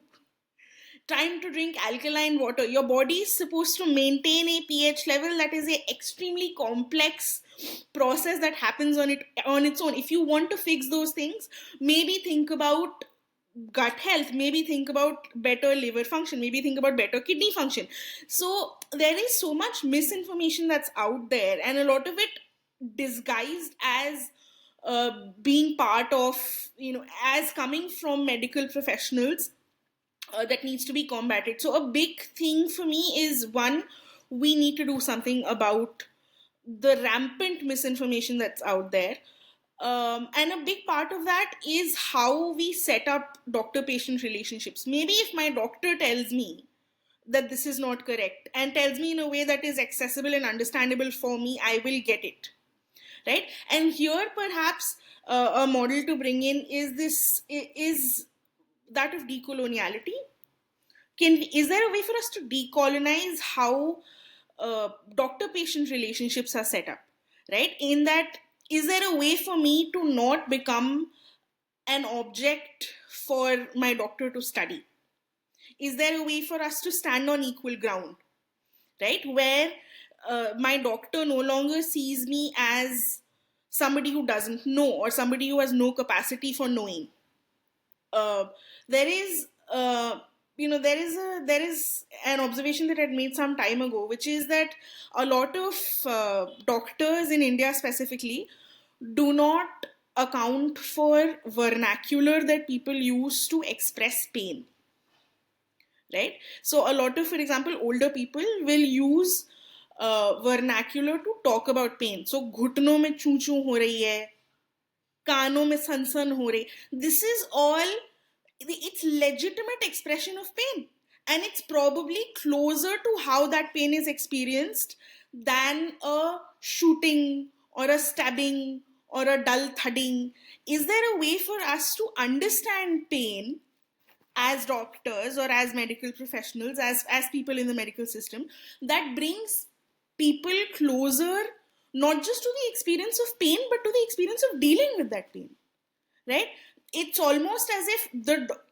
Time to drink alkaline water. Your body is supposed to maintain a pH level. That is a extremely complex process that happens on its own. If you want to fix those things, maybe think about gut health, maybe think about better liver function, maybe think about better kidney function. So there is so much misinformation that's out there, and a lot of it disguised as being part of, as coming from medical professionals, that needs to be combated. So a big thing for me is, one, we need to do something about the rampant misinformation that's out there. And a big part of that is how we set up doctor-patient relationships. Maybe if my doctor tells me that this is not correct and tells me in a way that is accessible and understandable for me, I will get it. Right? And here perhaps a model to bring in is that of decoloniality. Is there a way for us to decolonize how doctor-patient relationships are set up? Right? In that, is there a way for me to not become an object for my doctor to study? Is there a way for us to stand on equal ground? Right? Where my doctor no longer sees me as somebody who doesn't know or somebody who has no capacity for knowing. There is there is an observation that I'd made some time ago, which is that a lot of doctors in India specifically do not account for vernacular that people use to express pain. Right? So a lot of, for example, older people will use vernacular to talk about pain. So घुटनों में चूं चूं हो रही है, कानों में सन हो रही. This is all, it's legitimate expression of pain, and it's probably closer to how that pain is experienced than a shooting or a stabbing or a dull thudding. Is there a way for us to understand pain as doctors or as medical professionals, as people in the medical system, that brings people closer, not just to the experience of pain, but to the experience of dealing with that pain? Right? It's almost as if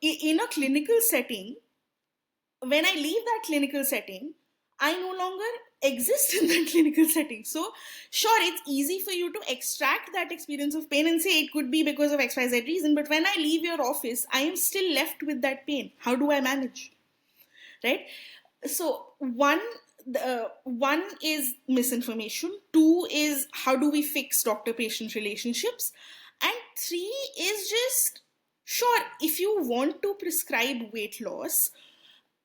in a clinical setting, when I leave that clinical setting, I no longer exist in that clinical setting. So sure, it's easy for you to extract that experience of pain and say it could be because of XYZ reason, but when I leave your office, I am still left with that pain. How do I manage? Right? So one is misinformation. Two is, how do we fix doctor-patient relationships? And three is just, sure, if you want to prescribe weight loss,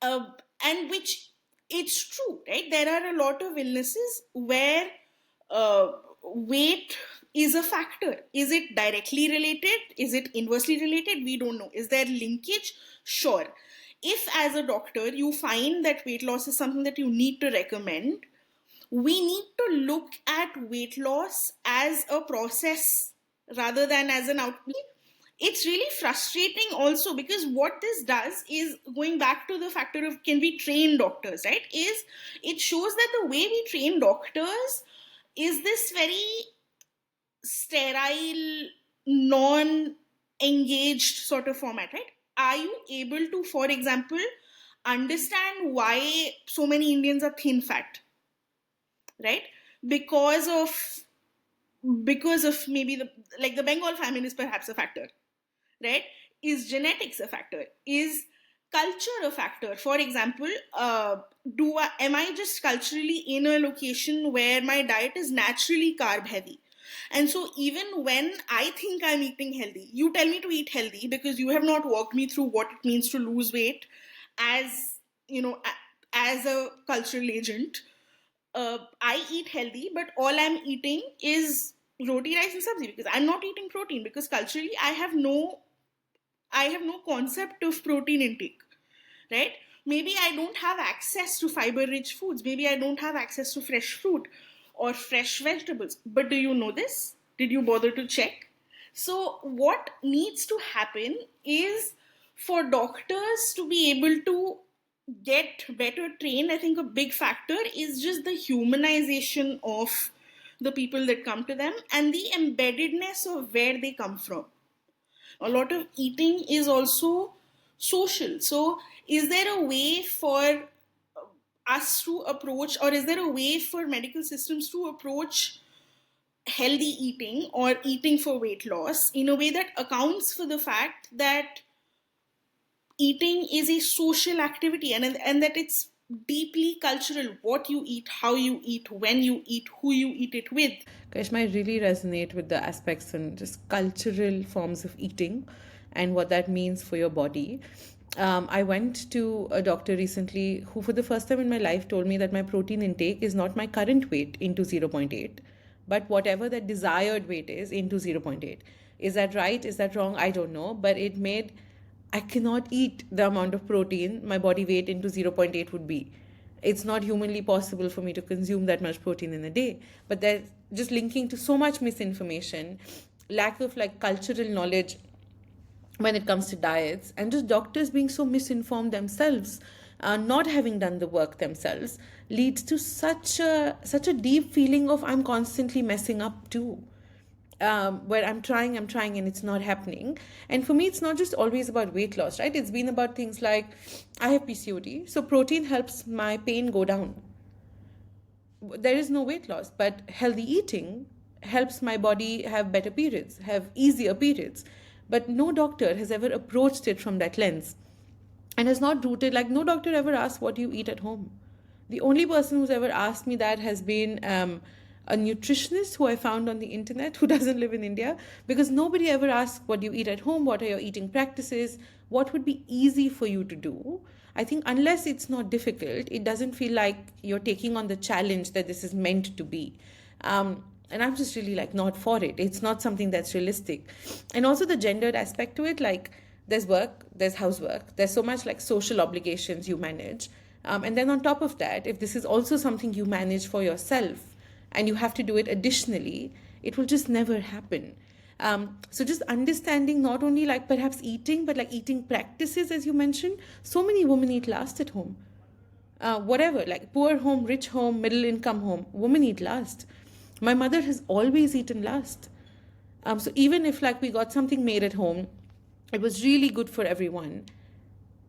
and which it's true, right? There are a lot of illnesses where weight is a factor. Is it directly related? Is it inversely related? We don't know. Is there linkage? Sure. If as a doctor you find that weight loss is something that you need to recommend, we need to look at weight loss as a process rather than as an outcome. it's really frustrating also, because what this does is, going back to the factor of can we train doctors, right, is it shows that the way we train doctors is this very sterile, non engaged sort of format, right? Are you able to, for example, understand why so many Indians are thin fat, right? Because of maybe the Bengal famine is perhaps a factor, right? Is genetics a factor? Is culture a factor? For example, am I just culturally in a location where my diet is naturally carb heavy? And so even when I think I'm eating healthy, you tell me to eat healthy because you have not walked me through what it means to lose weight as, as a cultural agent. I eat healthy, but all I'm eating is roti, rice, and sabzi, because I'm not eating protein, because culturally I have no concept of protein intake, right? Maybe I don't have access to fiber rich foods. Maybe I don't have access to fresh fruit or fresh vegetables. But do you know this? Did you bother to check? So, what needs to happen is for doctors to be able to get better trained. I think a big factor is just the humanization of the people that come to them and the embeddedness of where they come from. A lot of eating is also social. So, is there a way for us to approach, or is there a way for medical systems to approach healthy eating or eating for weight loss in a way that accounts for the fact that eating is a social activity, and that it's deeply cultural? What you eat, how you eat, when you eat, who you eat it with. Karishma, I really resonate with the aspects and just cultural forms of eating and what that means for your body. I went to a doctor recently who, for the first time in my life, told me that my protein intake is not my current weight into 0.8, but whatever that desired weight is into 0.8. Is that right? Is that wrong? I don't know. But it made, I cannot eat the amount of protein my body weight into 0.8 would be. It's not humanly possible for me to consume that much protein in a day. But they're just linking to so much misinformation, lack of like cultural knowledge when it comes to diets, and just doctors being so misinformed themselves, not having done the work themselves, leads to such a deep feeling of I'm constantly messing up too. Where I'm trying, and it's not happening. And for me, it's not just always about weight loss, right? It's been about things like I have PCOD, so protein helps my pain go down. There is no weight loss, but healthy eating helps my body have better periods, have easier periods. But no doctor has ever approached it from that lens and has not rooted, like, no doctor ever asked what you eat at home. The only person who's ever asked me that has been a nutritionist who I found on the internet who doesn't live in India, because nobody ever asks what you eat at home, what are your eating practices, what would be easy for you to do. I think unless it's not difficult, it doesn't feel like you're taking on the challenge that this is meant to be. And I'm just really like not for it. It's not something that's realistic. And also the gendered aspect to it, like there's work, there's housework, there's so much like social obligations you manage. And then on top of that, if this is also something you manage for yourself and you have to do it additionally, it will just never happen. So just understanding not only like perhaps eating, but like eating practices, as you mentioned. So many women eat last at home. Whatever, like poor home, rich home, middle income home, women eat last. My mother has always eaten last. So even if like we got something made at home, it was really good for everyone,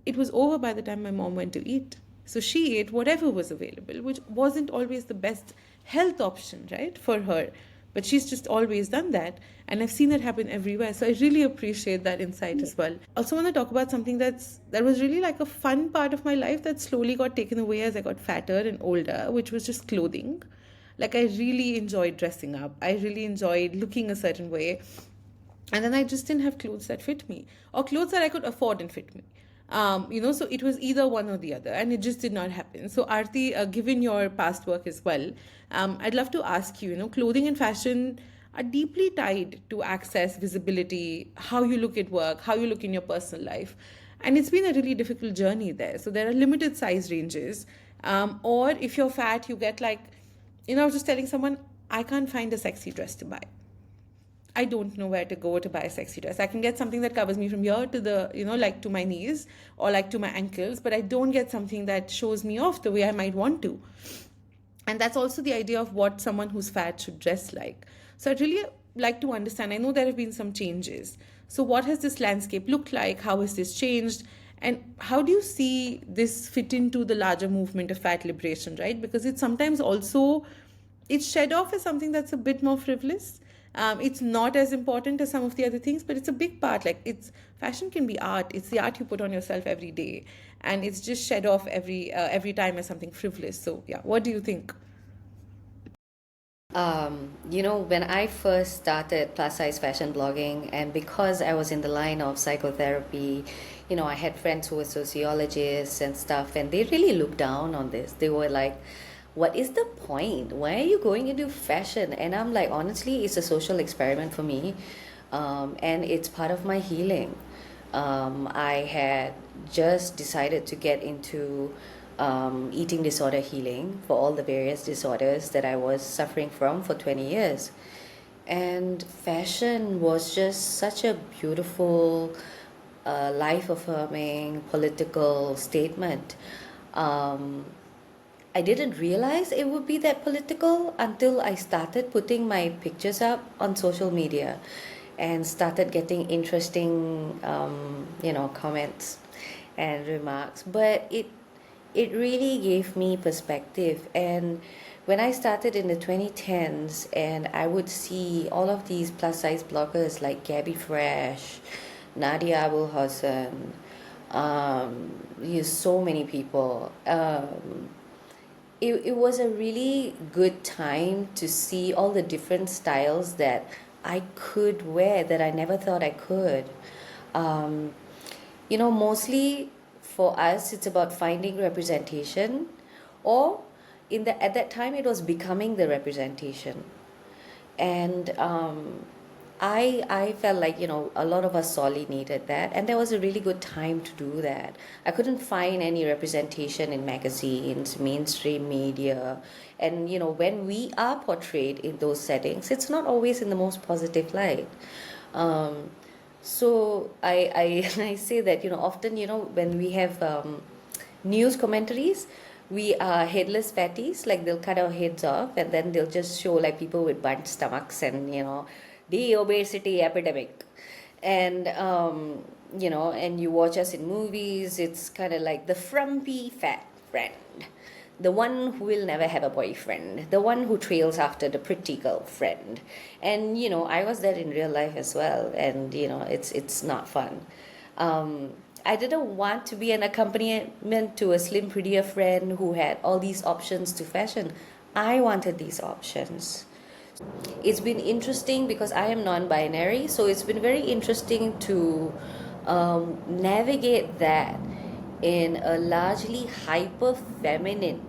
it was over by the time my mom went to eat. So she ate whatever was available, which wasn't always the best health option, right, for her. But she's just always done that. And I've seen it happen everywhere. So I really appreciate that insight as well. Also want to talk about something that was really like a fun part of my life that slowly got taken away as I got fatter and older, which was just clothing. Like I really enjoyed dressing up. I really enjoyed looking a certain way. And then I just didn't have clothes that fit me, or clothes that I could afford and fit me. So it was either one or the other, and it just did not happen. So Aarti, given your past work as well, I'd love to ask you, clothing and fashion are deeply tied to access, visibility, how you look at work, how you look in your personal life. And it's been a really difficult journey there. So there are limited size ranges. Or if you're fat, you get like, I was just telling someone, I can't find a sexy dress to buy. I don't know where to go to buy a sexy dress. I can get something that covers me from here to the, like to my knees or like to my ankles, but I don't get something that shows me off the way I might want to. And that's also the idea of what someone who's fat should dress like. So I'd really like to understand. I know there have been some changes. So, what has this landscape looked like? How has this changed? And how do you see this fit into the larger movement of fat liberation, right? Because it's sometimes also it's shed off as something that's a bit more frivolous. It's not as important as some of the other things, but it's a big part. Like it's fashion can be art. It's the art you put on yourself every day, and it's just shed off every time as something frivolous. So yeah, what do you think? When I first started plus size fashion blogging, and because I was in the line of psychotherapy, I had friends who were sociologists and stuff, and they really looked down on this. They were like, what is the point? Why are you going into fashion? And I'm like, honestly, it's a social experiment for me, and it's part of my healing. I had just decided to get into eating disorder healing for all the various disorders that I was suffering from for 20 years. And fashion was just such a beautiful, life affirming political statement. I didn't realize it would be that political until I started putting my pictures up on social media and started getting interesting, comments and remarks. But it really gave me perspective. And when I started in the 2010s, and I would see all of these plus size bloggers like Gabby Fresh, Nadia Abul Hassan, so many people. It was a really good time to see all the different styles that I could wear that I never thought I could. Mostly for us, it's about finding representation, or at that time, it was becoming the representation. And I felt like a lot of us sorely needed that, and there was a really good time to do that. I couldn't find any representation in magazines, mainstream media, and when we are portrayed in those settings, it's not always in the most positive light. So I say that often when we have news commentaries, we are headless fatties. Like they'll cut our heads off and then they'll just show like people with bunched stomachs and the obesity epidemic. And and you watch us in movies, it's kind of like the frumpy fat friend, the one who will never have a boyfriend, the one who trails after the pretty girlfriend. And I was there in real life as well, and it's not fun. I didn't want to be an accompaniment to a slim, prettier friend who had all these options to fashion. I wanted these options. It's been interesting because I am non-binary, so it's been very interesting to navigate that in a largely hyper feminine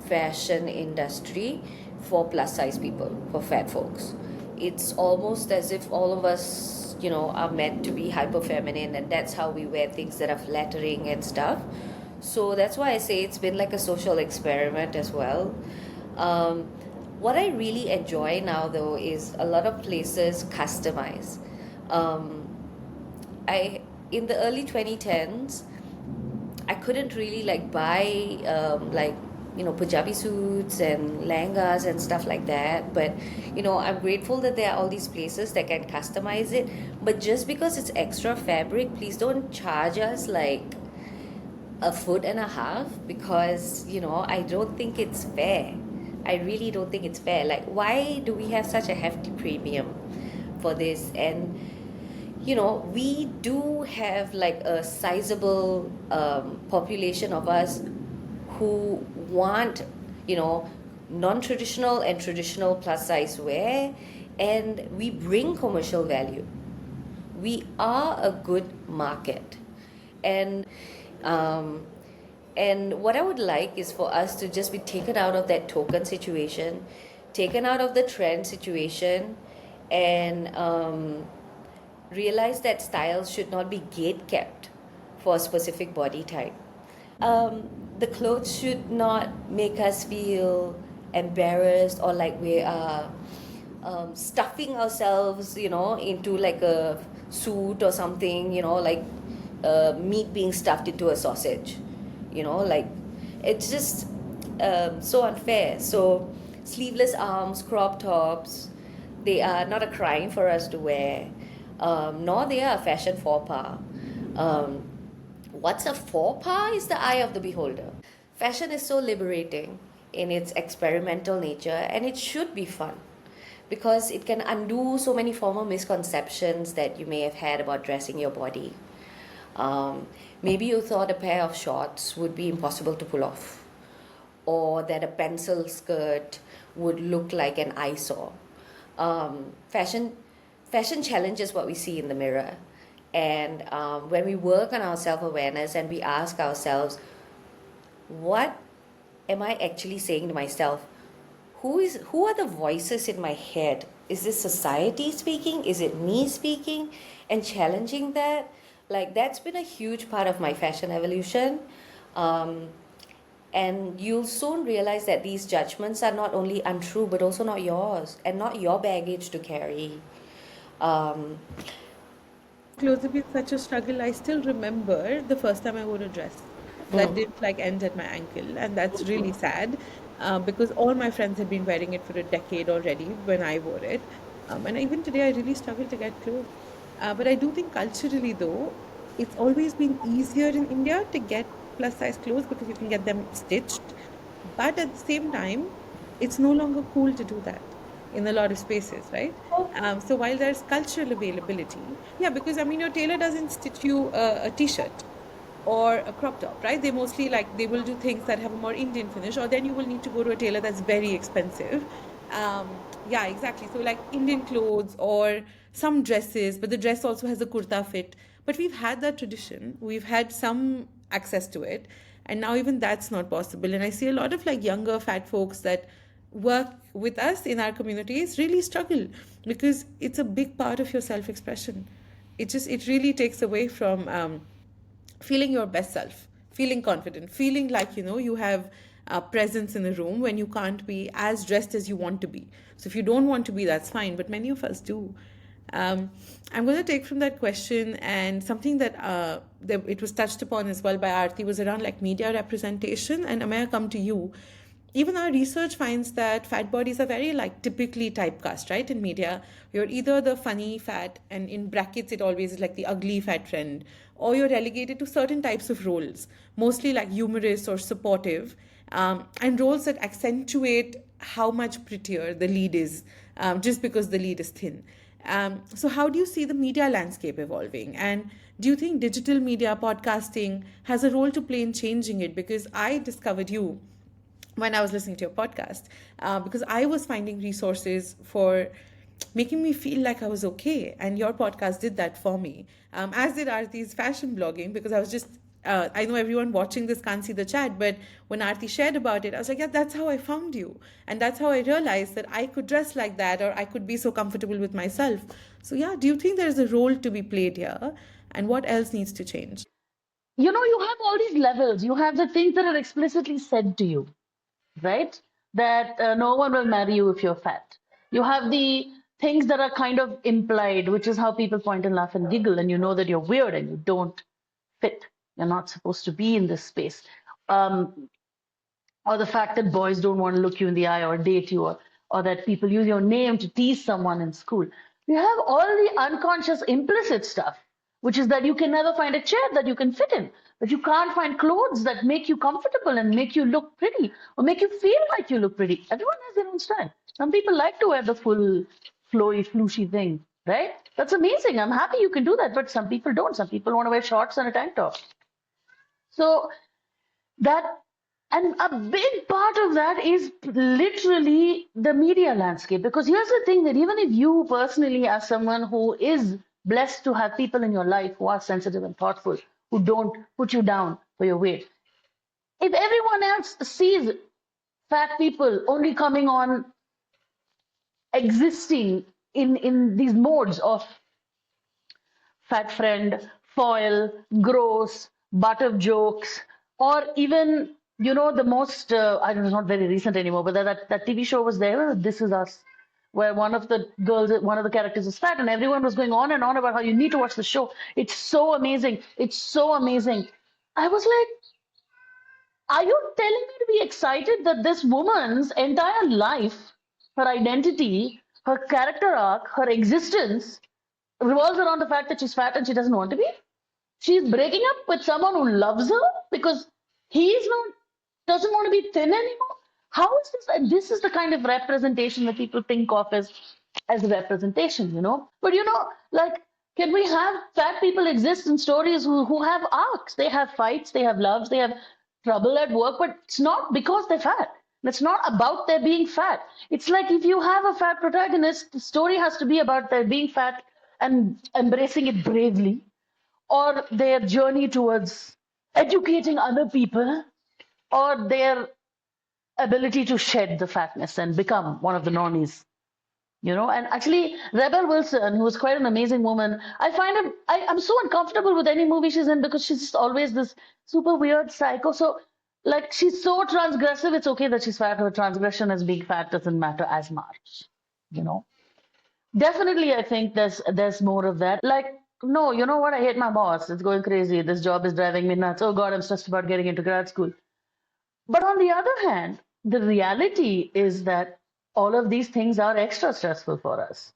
fashion industry for plus size people, for fat folks. It's almost as if all of us are meant to be hyper feminine, and that's how we wear things that are flattering and stuff. So that's why I say it's been like a social experiment as well. What I really enjoy now though is a lot of places customize. I In the early 2010s, I couldn't really like buy Punjabi suits and langas and stuff like that. But I'm grateful that there are all these places that can customize it. But just because it's extra fabric, please don't charge us like a foot and a half, because I don't think it's fair. I really don't think it's fair. Like, why do we have such a hefty premium for this? And we do have like a sizable population of us who want non-traditional and traditional plus size wear, and we bring commercial value. We are a good market. And what I would like is for us to just be taken out of that token situation, taken out of the trend situation, and realize that styles should not be gate kept for a specific body type. The clothes should not make us feel embarrassed or like we are stuffing ourselves, into like a suit or something, like meat being stuffed into a sausage, like it's just so unfair. So, sleeveless arms, crop tops, they are not a crime for us to wear, nor they are a fashion faux pas. Um, what's a faux pas is the eye of the beholder. Fashion is so liberating in its experimental nature, and it should be fun because it can undo so many former misconceptions that you may have had about dressing your body. Um, Maybe you thought a pair of shorts would be impossible to pull off, or that a pencil skirt would look like an eyesore. Um, fashion, fashion challenges what we see in the mirror, and when we work on our self awareness and we ask ourselves, what am I actually saying to myself? Who are the voices in my head? Is this society speaking? Is it me speaking? And challenging that, like that's been a huge part of my fashion evolution. Um, and you'll soon realize that these judgments are not only untrue but also not yours and not your baggage to carry. Um, Clothes have been such a struggle. I still remember the first time I wore a dress that didn't like end at my ankle, and that's really sad because all my friends had been wearing it for a decade already when I wore it. And even today, I really struggle to get clothes. But I do think culturally, though, it's always been easier in India to get plus size clothes because you can get them stitched. But at the same time, it's no longer cool to do that in a lot of spaces, right? So while there's cultural availability, yeah, because I mean, your tailor doesn't stitch you a t-shirt or a crop top, right? They mostly like they will do things that have a more Indian finish, or then you will need to go to a tailor that's very expensive. Yeah, exactly. So like Indian clothes or some dresses, but the dress also has a kurta fit. But we've had that tradition. We've had some access to it, and now even that's not possible. And I see a lot of like younger fat folks that work with us in our communities really struggle because it's a big part of your self-expression. It really takes away from feeling your best self, feeling confident, feeling like you have presence in a room when you can't be as dressed as you want to be. So if you don't want to be, that's fine, but many of us do. I'm going to take from that question, and something that it was touched upon as well by Aarti was around like media representation. And Ameya, come to you. Even our research finds that fat bodies are very like typically typecast, right? In media, you're either the funny fat, and in brackets it always is like the ugly fat friend, or you're relegated to certain types of roles, mostly like humorous or supportive, and roles that accentuate how much prettier the lead is, just because the lead is thin. So how do you see the media landscape evolving, and do you think digital media, podcasting, has a role to play in changing it? Because I discovered you when I was listening to your podcast, because I was finding resources for making me feel like I was okay. And your podcast did that for me, as did Aarti's fashion blogging, because I was just, I know everyone watching this can't see the chat, but when Aarti shared about it, I was like, yeah, that's how I found you. And that's how I realized that I could dress like that, or I could be so comfortable with myself. So, yeah, do you think there's a role to be played here? And what else needs to change? You have all these levels. You have the things that are explicitly said to you, right? That no one will marry you if you're fat. You have the things that are kind of implied, which is how people point and laugh and giggle, and you know that you're weird and you don't fit. You're not supposed to be in this space. Um, or the fact that boys don't want to look you in the eye or date you, or that people use your name to tease someone in school. You have all the unconscious implicit stuff, which is that you can never find a chair that you can fit in, that you can't find clothes that make you comfortable and make you look pretty or make you feel like you look pretty. Everyone has their own style. Some people like to wear the full flowy, flooshy thing, right? That's amazing. I'm happy you can do that, but some people don't. Some people want to wear shorts and a tank top. So that, and a big part of that is literally the media landscape. Because here's the thing, that even if you personally, as someone who is blessed to have people in your life who are sensitive and thoughtful, who don't put you down for your weight, if everyone else sees fat people only coming on, existing in these modes of fat friend, foil, gross, butt of jokes, or even, the most, I don't know, it's not very recent anymore, but that TV show was there, This Is Us, where one of the girls, one of the characters is fat, and everyone was going on and on about how you need to watch the show. It's so amazing. It's so amazing. I was like, are you telling me to be excited that this woman's entire life, her identity, her character arc, her existence revolves around the fact that she's fat and she doesn't want to be? She's breaking up with someone who loves her because he's not doesn't want to be thin anymore. How is this? And this is the kind of representation that people think of as representation, But like, can we have fat people exist in stories who have arcs? They have fights, they have loves, they have trouble at work, but it's not because they're fat. It's not about their being fat. It's like if you have a fat protagonist, the story has to be about their being fat and embracing it bravely, or their journey towards educating other people, or their ability to shed the fatness and become one of the normies. And actually, Rebel Wilson, who is quite an amazing woman, I find I'm so uncomfortable with any movie she's in because she's just always this super weird psycho. So, like, she's so transgressive, it's okay that she's fat. Her transgression as being fat doesn't matter as much, you know. Definitely, I think there's more of that. Like, no, you know what? I hate my boss. It's going crazy. This job is driving me nuts. Oh God, I'm stressed about getting into grad school. But on the other hand, the reality is that all of these things are extra stressful for us.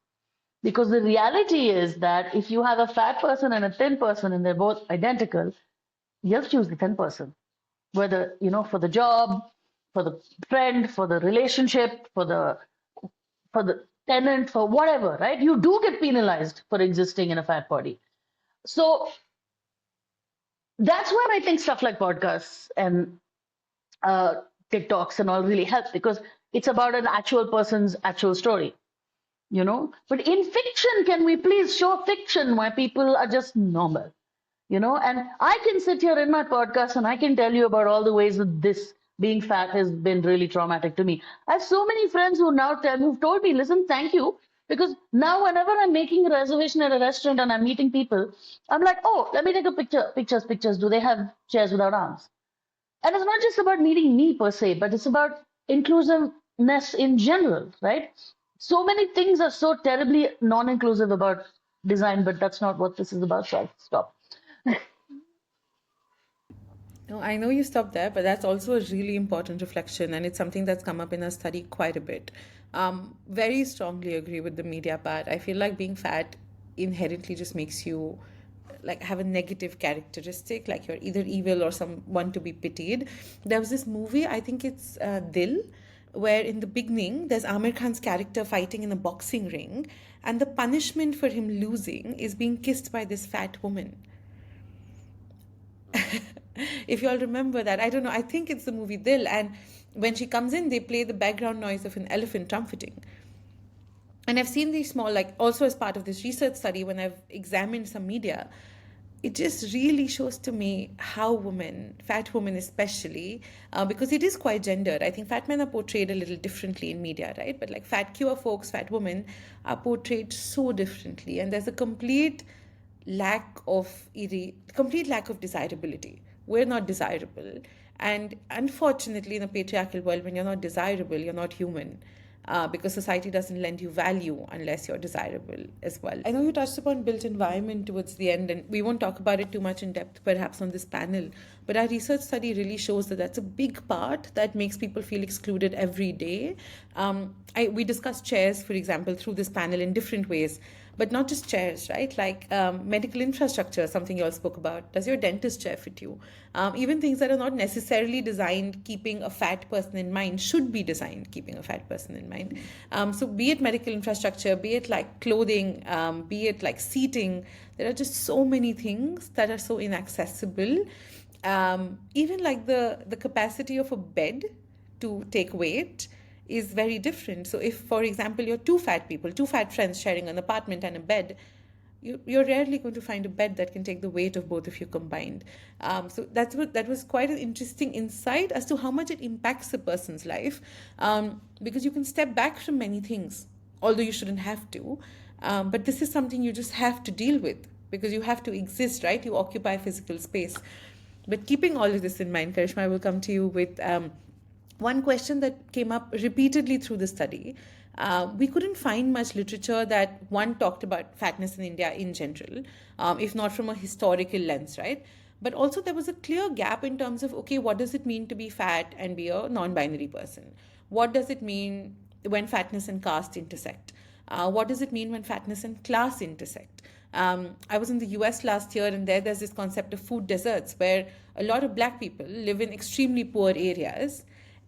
Because the reality is that if you have a fat person and a thin person and they're both identical, you'll choose the thin person. Whether, for the job, for the friend, for the relationship, for the tenant, for whatever, right? You do get penalized for existing in a fat body. So that's where I think stuff like podcasts and TikToks and all really help, because it's about an actual person's actual story, But in fiction, can we please show fiction where people are just normal, And I can sit here in my podcast and I can tell you about all the ways that this being fat has been really traumatic to me. I have so many friends who've told me, listen, thank you. Because now whenever I'm making a reservation at a restaurant and I'm meeting people, I'm like, oh, let me take a picture. Pictures. Do they have chairs without arms? And it's not just about meeting me per se, but it's about inclusiveness in general, right? So many things are so terribly non-inclusive about design, but that's not what this is about. So I'll stop. No, I know you stopped there, but that's also a really important reflection, and it's something that's come up in our study quite a bit. Very strongly agree with the media part. I feel like being fat inherently just makes you like have a negative characteristic, like you're either evil or someone to be pitied. There was this movie, I think it's Dil, where in the beginning there's Amir Khan's character fighting in a boxing ring, and the punishment for him losing is being kissed by this fat woman. If you all remember that, I don't know, I think it's the movie Dil, and when she comes in, they play the background noise of an elephant trumpeting. And I've seen these small, like also as part of this research study, when I've examined some media, it just really shows to me how women, fat women especially, because it is quite gendered. I think fat men are portrayed a little differently in media, right? But like fat queer folks, fat women are portrayed so differently, and there's a complete lack of desirability. We're not desirable, and unfortunately, in a patriarchal world, when you're not desirable, you're not human. Because society doesn't lend you value unless you're desirable as well. I know you touched upon built environment towards the end, and we won't talk about it too much in depth perhaps on this panel, but our research study really shows that that's a big part that makes people feel excluded every day. We discussed chairs, for example, through this panel in different ways, but not just chairs, right? Like medical infrastructure, something you all spoke about. Does your dentist chair fit you? Even things that are not necessarily designed keeping a fat person in mind should be designed keeping a fat person in mind. So be it medical infrastructure, be it like clothing, be it like seating, there are just so many things that are so inaccessible. Even like the capacity of a bed to take weight is very different. So if, for example, you're two fat friends sharing an apartment and a bed, you're rarely going to find a bed that can take the weight of both of you combined. So that was quite an interesting insight as to how much it impacts a person's life, because you can step back from many things, although you shouldn't have to. But this is something you just have to deal with because you have to exist, right? You occupy physical space. But keeping all of this in mind, Karishma, I will come to you with one question that came up repeatedly through the study, we couldn't find much literature that one talked about fatness in India in general, if not from a historical lens, right? But also there was a clear gap in terms of, okay, what does it mean to be fat and be a non-binary person? What does it mean when fatness and caste intersect? What does it mean when fatness and class intersect? I was in the US last year, and there's this concept of food deserts where a lot of black people live in extremely poor areas,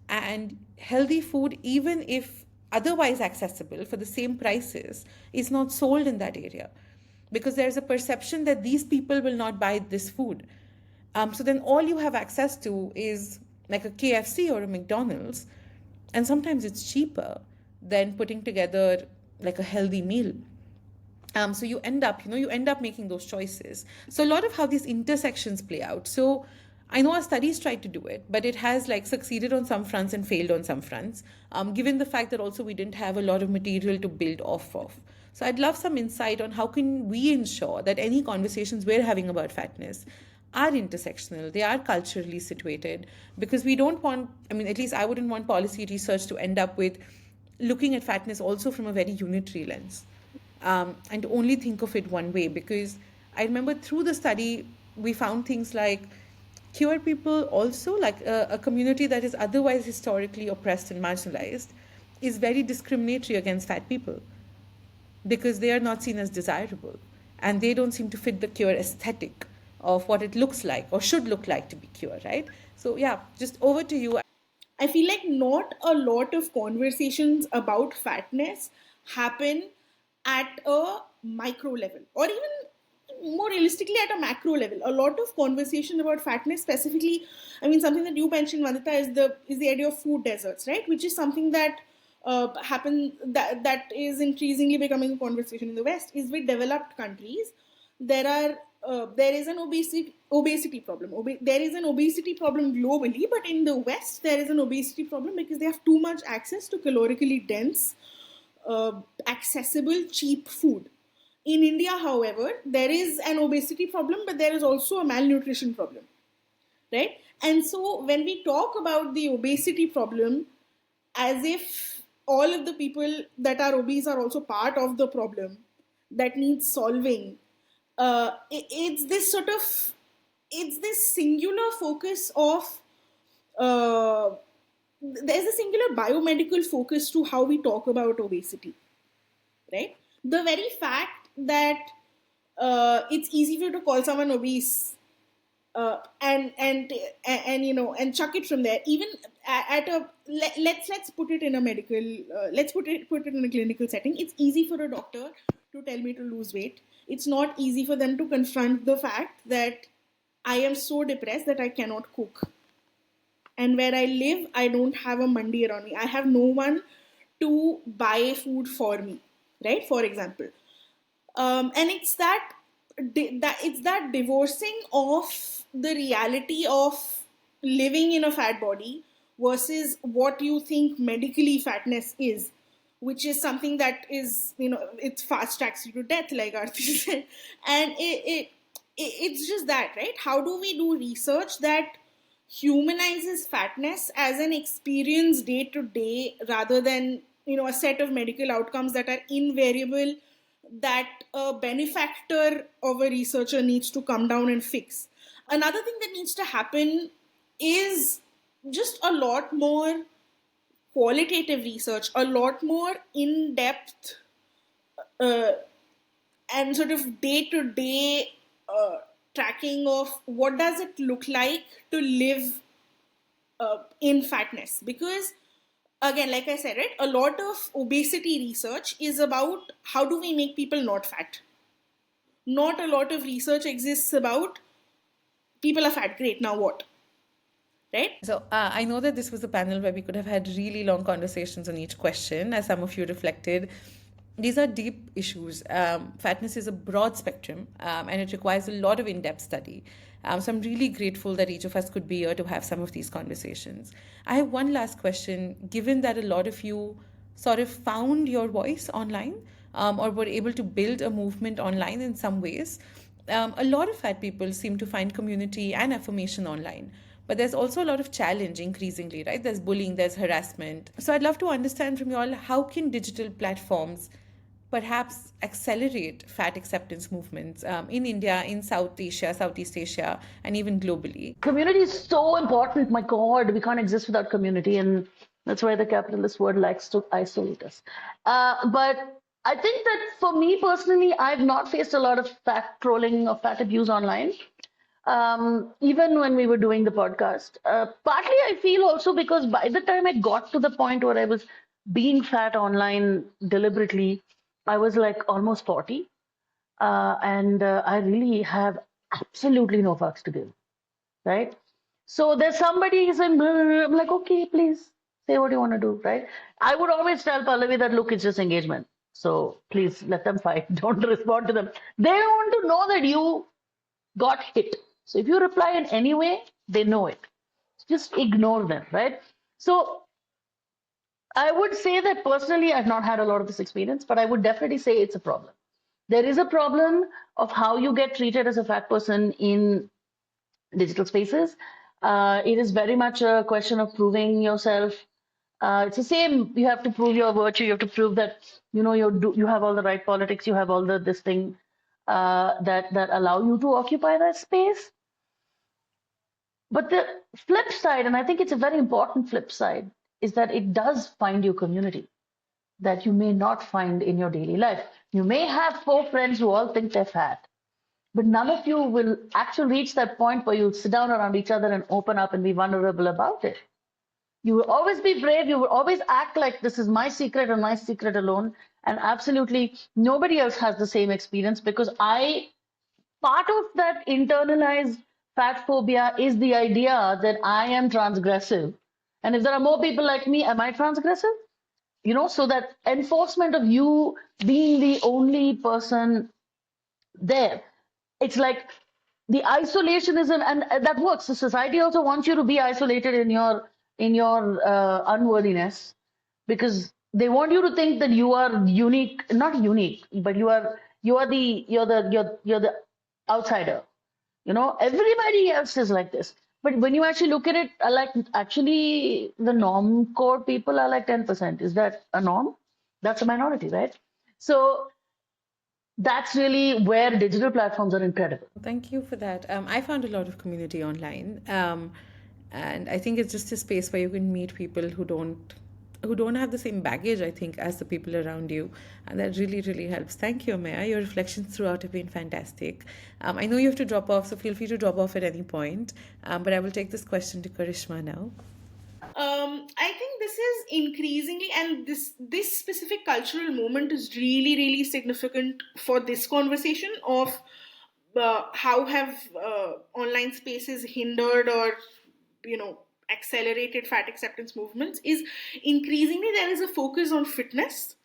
and healthy food, even if otherwise accessible for the same prices, is not sold in that area because there's a perception that these people will not buy this food. So then all you have access to is like a KFC or a McDonald's, and sometimes it's cheaper than putting together like a healthy meal. So you end up making those choices. So a lot of how these intersections play out. So I know our studies tried to do it, but it has like succeeded on some fronts and failed on some fronts, given the fact that also we didn't have a lot of material to build off of. So I'd love some insight on how can we ensure that any conversations we're having about fatness are intersectional, they are culturally situated, because we don't want, I mean, at least I wouldn't want policy research to end up with looking at fatness also from a very unitary lens, and only think of it one way. Because I remember through the study, we found things like queer people also, like a community that is otherwise historically oppressed and marginalized, is very discriminatory against fat people because they are not seen as desirable and they don't seem to fit the queer aesthetic of what it looks like or should look like to be queer, right? So, yeah, just over to you. I feel like not a lot of conversations about fatness happen at a micro level, or even more realistically at a macro level. A lot of conversation about fatness, specifically, I mean, something that you mentioned, Vandita, is the idea of food deserts, right? Which is something that that is increasingly becoming a conversation in the West. Is with developed countries, there is an obesity problem. There is an obesity problem globally, but in the West there is an obesity problem because they have too much access to calorically dense, accessible, cheap food. In India, however, there is an obesity problem, but there is also a malnutrition problem, right? And so when we talk about the obesity problem as if all of the people that are obese are also part of the problem that needs solving, it's this sort of, it's this singular focus of uh, there's a singular biomedical focus to how we talk about obesity, right? The very fact that it's easy for you to call someone obese, and you know, and chuck it from there. Even at a let's put it in a medical, let's put it in a clinical setting. It's easy for a doctor to tell me to lose weight. It's not easy for them to confront the fact that I am so depressed that I cannot cook, and where I live, I don't have a mandi around me. I have no one to buy food for me, right? For example, and it's that divorcing of the reality of living in a fat body versus what you think medically fatness is, which is something that is, you know, it fast tracks you to death, like Arti said. And it's just that, right? How do we do research that humanizes fatness as an experience day to day, rather than, you know, a set of medical outcomes that are invariable, that a benefactor of a researcher needs to come down and fix? Another thing that needs to happen is just a lot more qualitative research, a lot more in depth, uh, and sort of day to day tracking of what does it look like to live in fatness. Because again, like I said, right, a lot of obesity research is about how do we make people not fat. Not a lot of research exists about people are fat, great, now what, right? So I know that this was a panel where we could have had really long conversations on each question, as some of you reflected. These are deep issues. Fatness is a broad spectrum, and it requires a lot of in-depth study. So I'm really grateful that each of us could be here to have some of these conversations. I have one last question. Given that a lot of you sort of found your voice online, or were able to build a movement online in some ways, a lot of fat people seem to find community and affirmation online. but there's also a lot of challenge increasingly, right? There's bullying, there's harassment. So I'd love to understand from you all, how can digital platforms perhaps accelerate fat acceptance movements in India, in South Asia, Southeast Asia, and even globally? Community is so important. My God, we can't exist without community, and that's why the capitalist world likes to isolate us. But I think that for me personally, I've not faced a lot of fat trolling or fat abuse online. Even when we were doing the podcast, partly I feel also because by the time I got to the point where I was being fat online deliberately, I was like almost 40. And I really have absolutely no fucks to give, right? So there's somebody saying, blah, blah, blah. I'm like, okay, please say what you want to do, right? I would always tell Pallavi that, look, it's just engagement. So please let them fight. Don't respond to them. They want to know that you got hit. So if you reply in any way, they know it. Just ignore them, right? So I would say that personally, I've not had a lot of this experience, but I would definitely say it's a problem. There is a problem of how you get treated as a fat person in digital spaces. It is very much a question of proving yourself. It's the same. You have to prove your virtue. You have to prove that you have all the right politics. You have all the this thing that allow you to occupy that space. But the flip side, and I think it's a very important flip side, is that it does find you community that you may not find in your daily life. You may have 4 friends who all think they're fat, but none of you will actually reach that point where you'll sit down around each other and open up and be vulnerable about it. You will always be brave. You will always act like this is my secret and my secret alone. And absolutely nobody else has the same experience, because part of that internalized fat phobia is the idea that I am transgressive. And if there are more people like me, am I transgressive? So that enforcement of you being the only person there, it's like the isolationism, and that works. The society also wants you to be isolated in your unworthiness, because they want you to think that you are unique, not unique, but you're the outsider. Everybody else is like this. But when you actually look at it, like actually the norm core people are like 10%. Is that a norm? That's a minority, right? So that's really where digital platforms are incredible. Thank you for that. I found a lot of community online, and I think it's just a space where you can meet people who don't have the same baggage, I think, as the people around you, and that really really helps. Thank you, Ameya. Your reflections throughout have been fantastic. I know you have to drop off, so feel free to drop off at any point. But I will take this question to Karishma now. I think this is increasingly, and this specific cultural moment is really really significant for this conversation of how have online spaces hindered or accelerated fat acceptance movements. Is increasingly there is a focus on fitness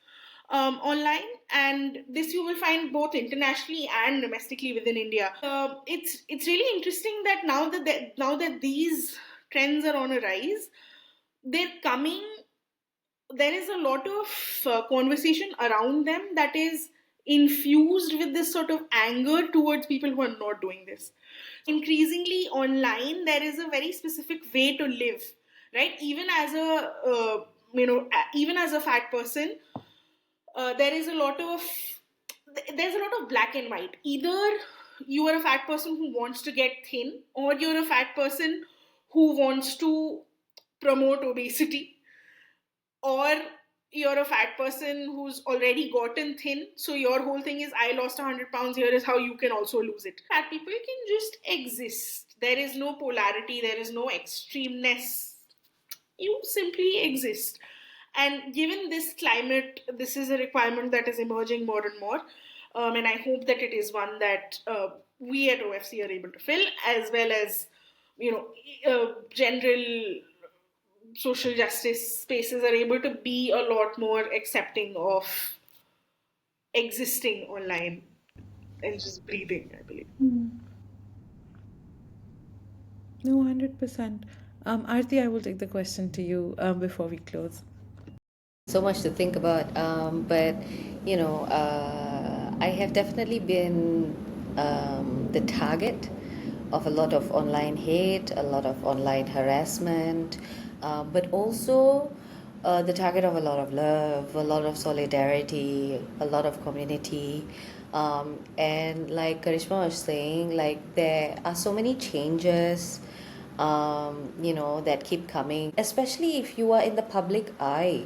online, and this you will find both internationally and domestically within India. It's really interesting that now that these trends are on a rise, they're coming. There is a lot of conversation around them that is infused with this sort of anger towards people who are not doing this. Increasingly online, there is a very specific way to live, right? Even as a fat person, there's a lot of black and white. Either you are a fat person who wants to get thin, or you're a fat person who wants to promote obesity, or you're a fat person who's already gotten thin, so your whole thing is, I lost 100 pounds, here is how you can also lose it. Fat people can just exist. There is no polarity, there is no extremeness. You simply exist. And given this climate, this is a requirement that is emerging more and more. And I hope that it is one that we at OFC are able to fill, as well as general social justice spaces are able to be a lot more accepting of existing online and just breathing, I believe. No, 100%. Aarti, I will take the question to you before we close. So much to think about, but I have definitely been the target of a lot of online hate, a lot of online harassment, but also the target of a lot of love, a lot of solidarity, a lot of community. And like Karishma was saying, like there are so many changes, that keep coming, especially if you are in the public eye.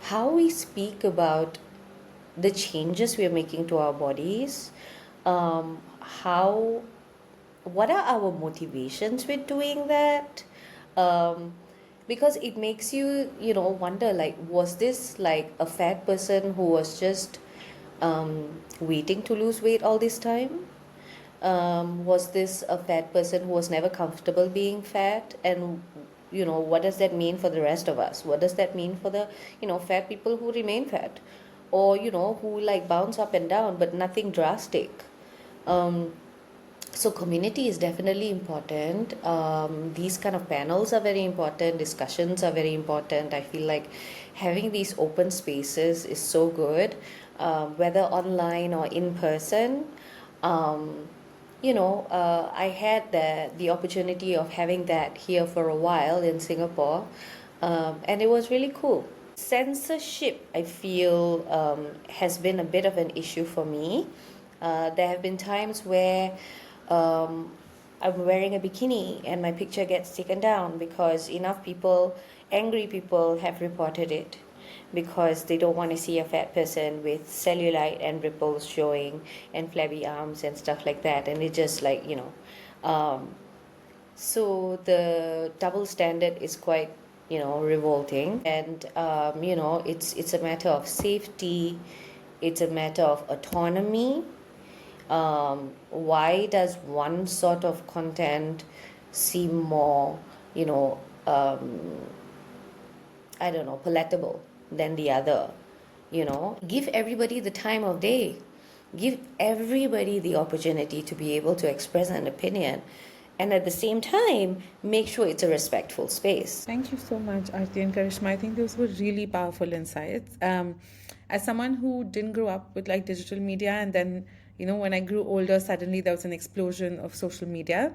How we speak about the changes we are making to our bodies, how what are our motivations with doing that, um, because it makes you wonder, like, was this like a fat person who was just waiting to lose weight all this time? Was this a fat person who was never comfortable being fat? And what does that mean for the rest of us? What does that mean for the fat people who remain fat, or who like bounce up and down but nothing drastic? um, so community is definitely important. These kind of panels are very important, discussions are very important. I feel like having these open spaces is so good, whether online or in person. um, I had the opportunity of having that here for a while in Singapore, and it was really cool. Censorship, I feel, has been a bit of an issue for me. There have been times where um, I'm wearing a bikini and my picture gets taken down because enough people, angry people, have reported it because they don't want to see a fat person with cellulite and ripples showing and flabby arms and stuff like that. And it just like, so the double standard is quite, revolting. And, it's a matter of safety, it's a matter of autonomy. Why does one sort of content seem more, you know, um, I don't know, palatable than the other? Give everybody the time of day. Give everybody the opportunity to be able to express an opinion. And at the same time, make sure it's a respectful space. Thank you so much, Aarti and Karishma. I think those were really powerful insights. As someone who didn't grow up with like digital media, and then, when I grew older, suddenly there was an explosion of social media.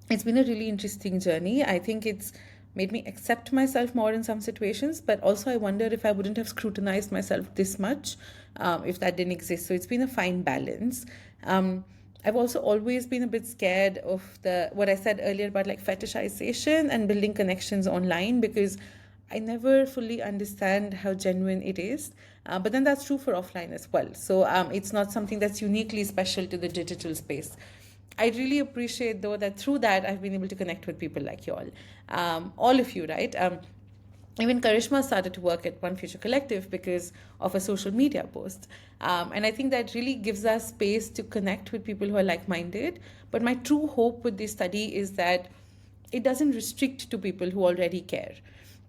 It's been a really interesting journey. I think it's made me accept myself more in some situations, but also I wonder if I wouldn't have scrutinized myself this much if that didn't exist. So it's been a fine balance. I've also always been a bit scared of what I said earlier about like fetishization and building connections online, because I never fully understand how genuine it is. But then that's true for offline as well. So it's not something that's uniquely special to the digital space. I really appreciate, though, that through that I've been able to connect with people like you all of you, right? Even Karishma started to work at One Future Collective because of a social media post. And I think that really gives us space to connect with people who are like-minded. But my true hope with this study is that it doesn't restrict to people who already care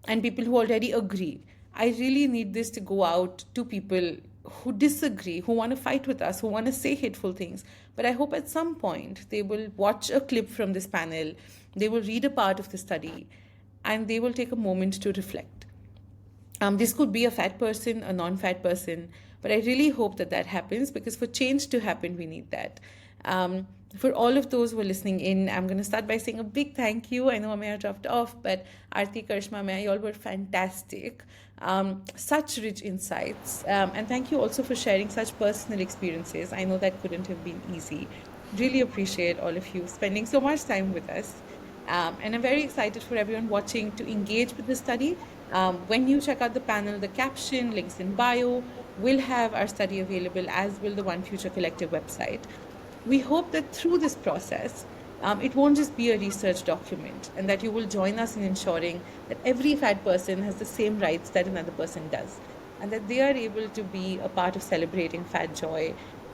and people who already agree. I really need this to go out to people who disagree, who want to fight with us, who want to say hateful things. But I hope at some point they will watch a clip from this panel, they will read a part of the study, and they will take a moment to reflect. This could be a fat person, a non-fat person, but I really hope that happens, because for change to happen, we need that. For all of those who are listening in, I'm going to start by saying a big thank you. I know Ameya dropped off, but Aarti, Karishma, Ameya, you all were fantastic. Such rich insights. And thank you also for sharing such personal experiences. I know that couldn't have been easy. Really appreciate all of you spending so much time with us. And I'm very excited for everyone watching to engage with the study. When you check out the panel, the caption, links in bio, will have our study available, as will the One Future Collective website. We hope that through this process, it won't just be a research document, and that you will join us in ensuring that every fat person has the same rights that another person does, and that they are able to be a part of celebrating fat joy,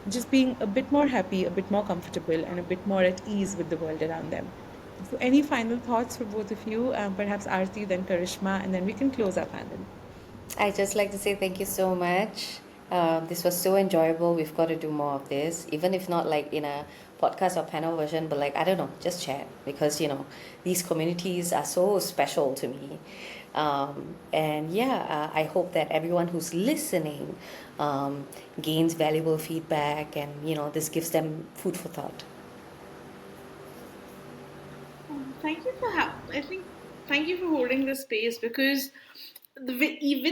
just being a bit more happy, a bit more comfortable, and a bit more at ease with the world around them. So any final thoughts for both of you? Perhaps Aarti, then Karishma, and then we can close our panel. I just like to say thank you so much. This was so enjoyable. We've got to do more of this, even if not like in a podcast or panel version, but like, I don't know, just chat, because these communities are so special to me. And yeah, I hope that everyone who's listening gains valuable feedback, and this gives them food for thought. Thank you for I think thank you for holding this space because with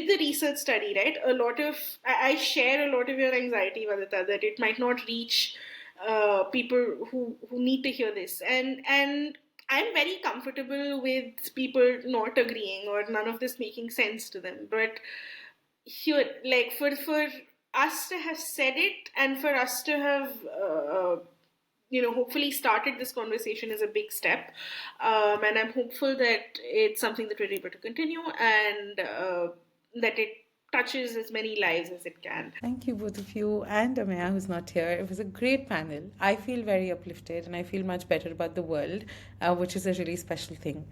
the research study, right? A lot of I share a lot of your anxiety, Vandita, that it might not reach people who need to hear this, and I'm very comfortable with people not agreeing or none of this making sense to them, but here, like for us to have said it and for us to have hopefully started this conversation is a big step, and I'm hopeful that it's something that we're able to continue and that it touches as many lives as it can. Thank you, both of you, and Ameya, who's not here. It was a great panel. I feel very uplifted and I feel much better about the world, which is a really special thing.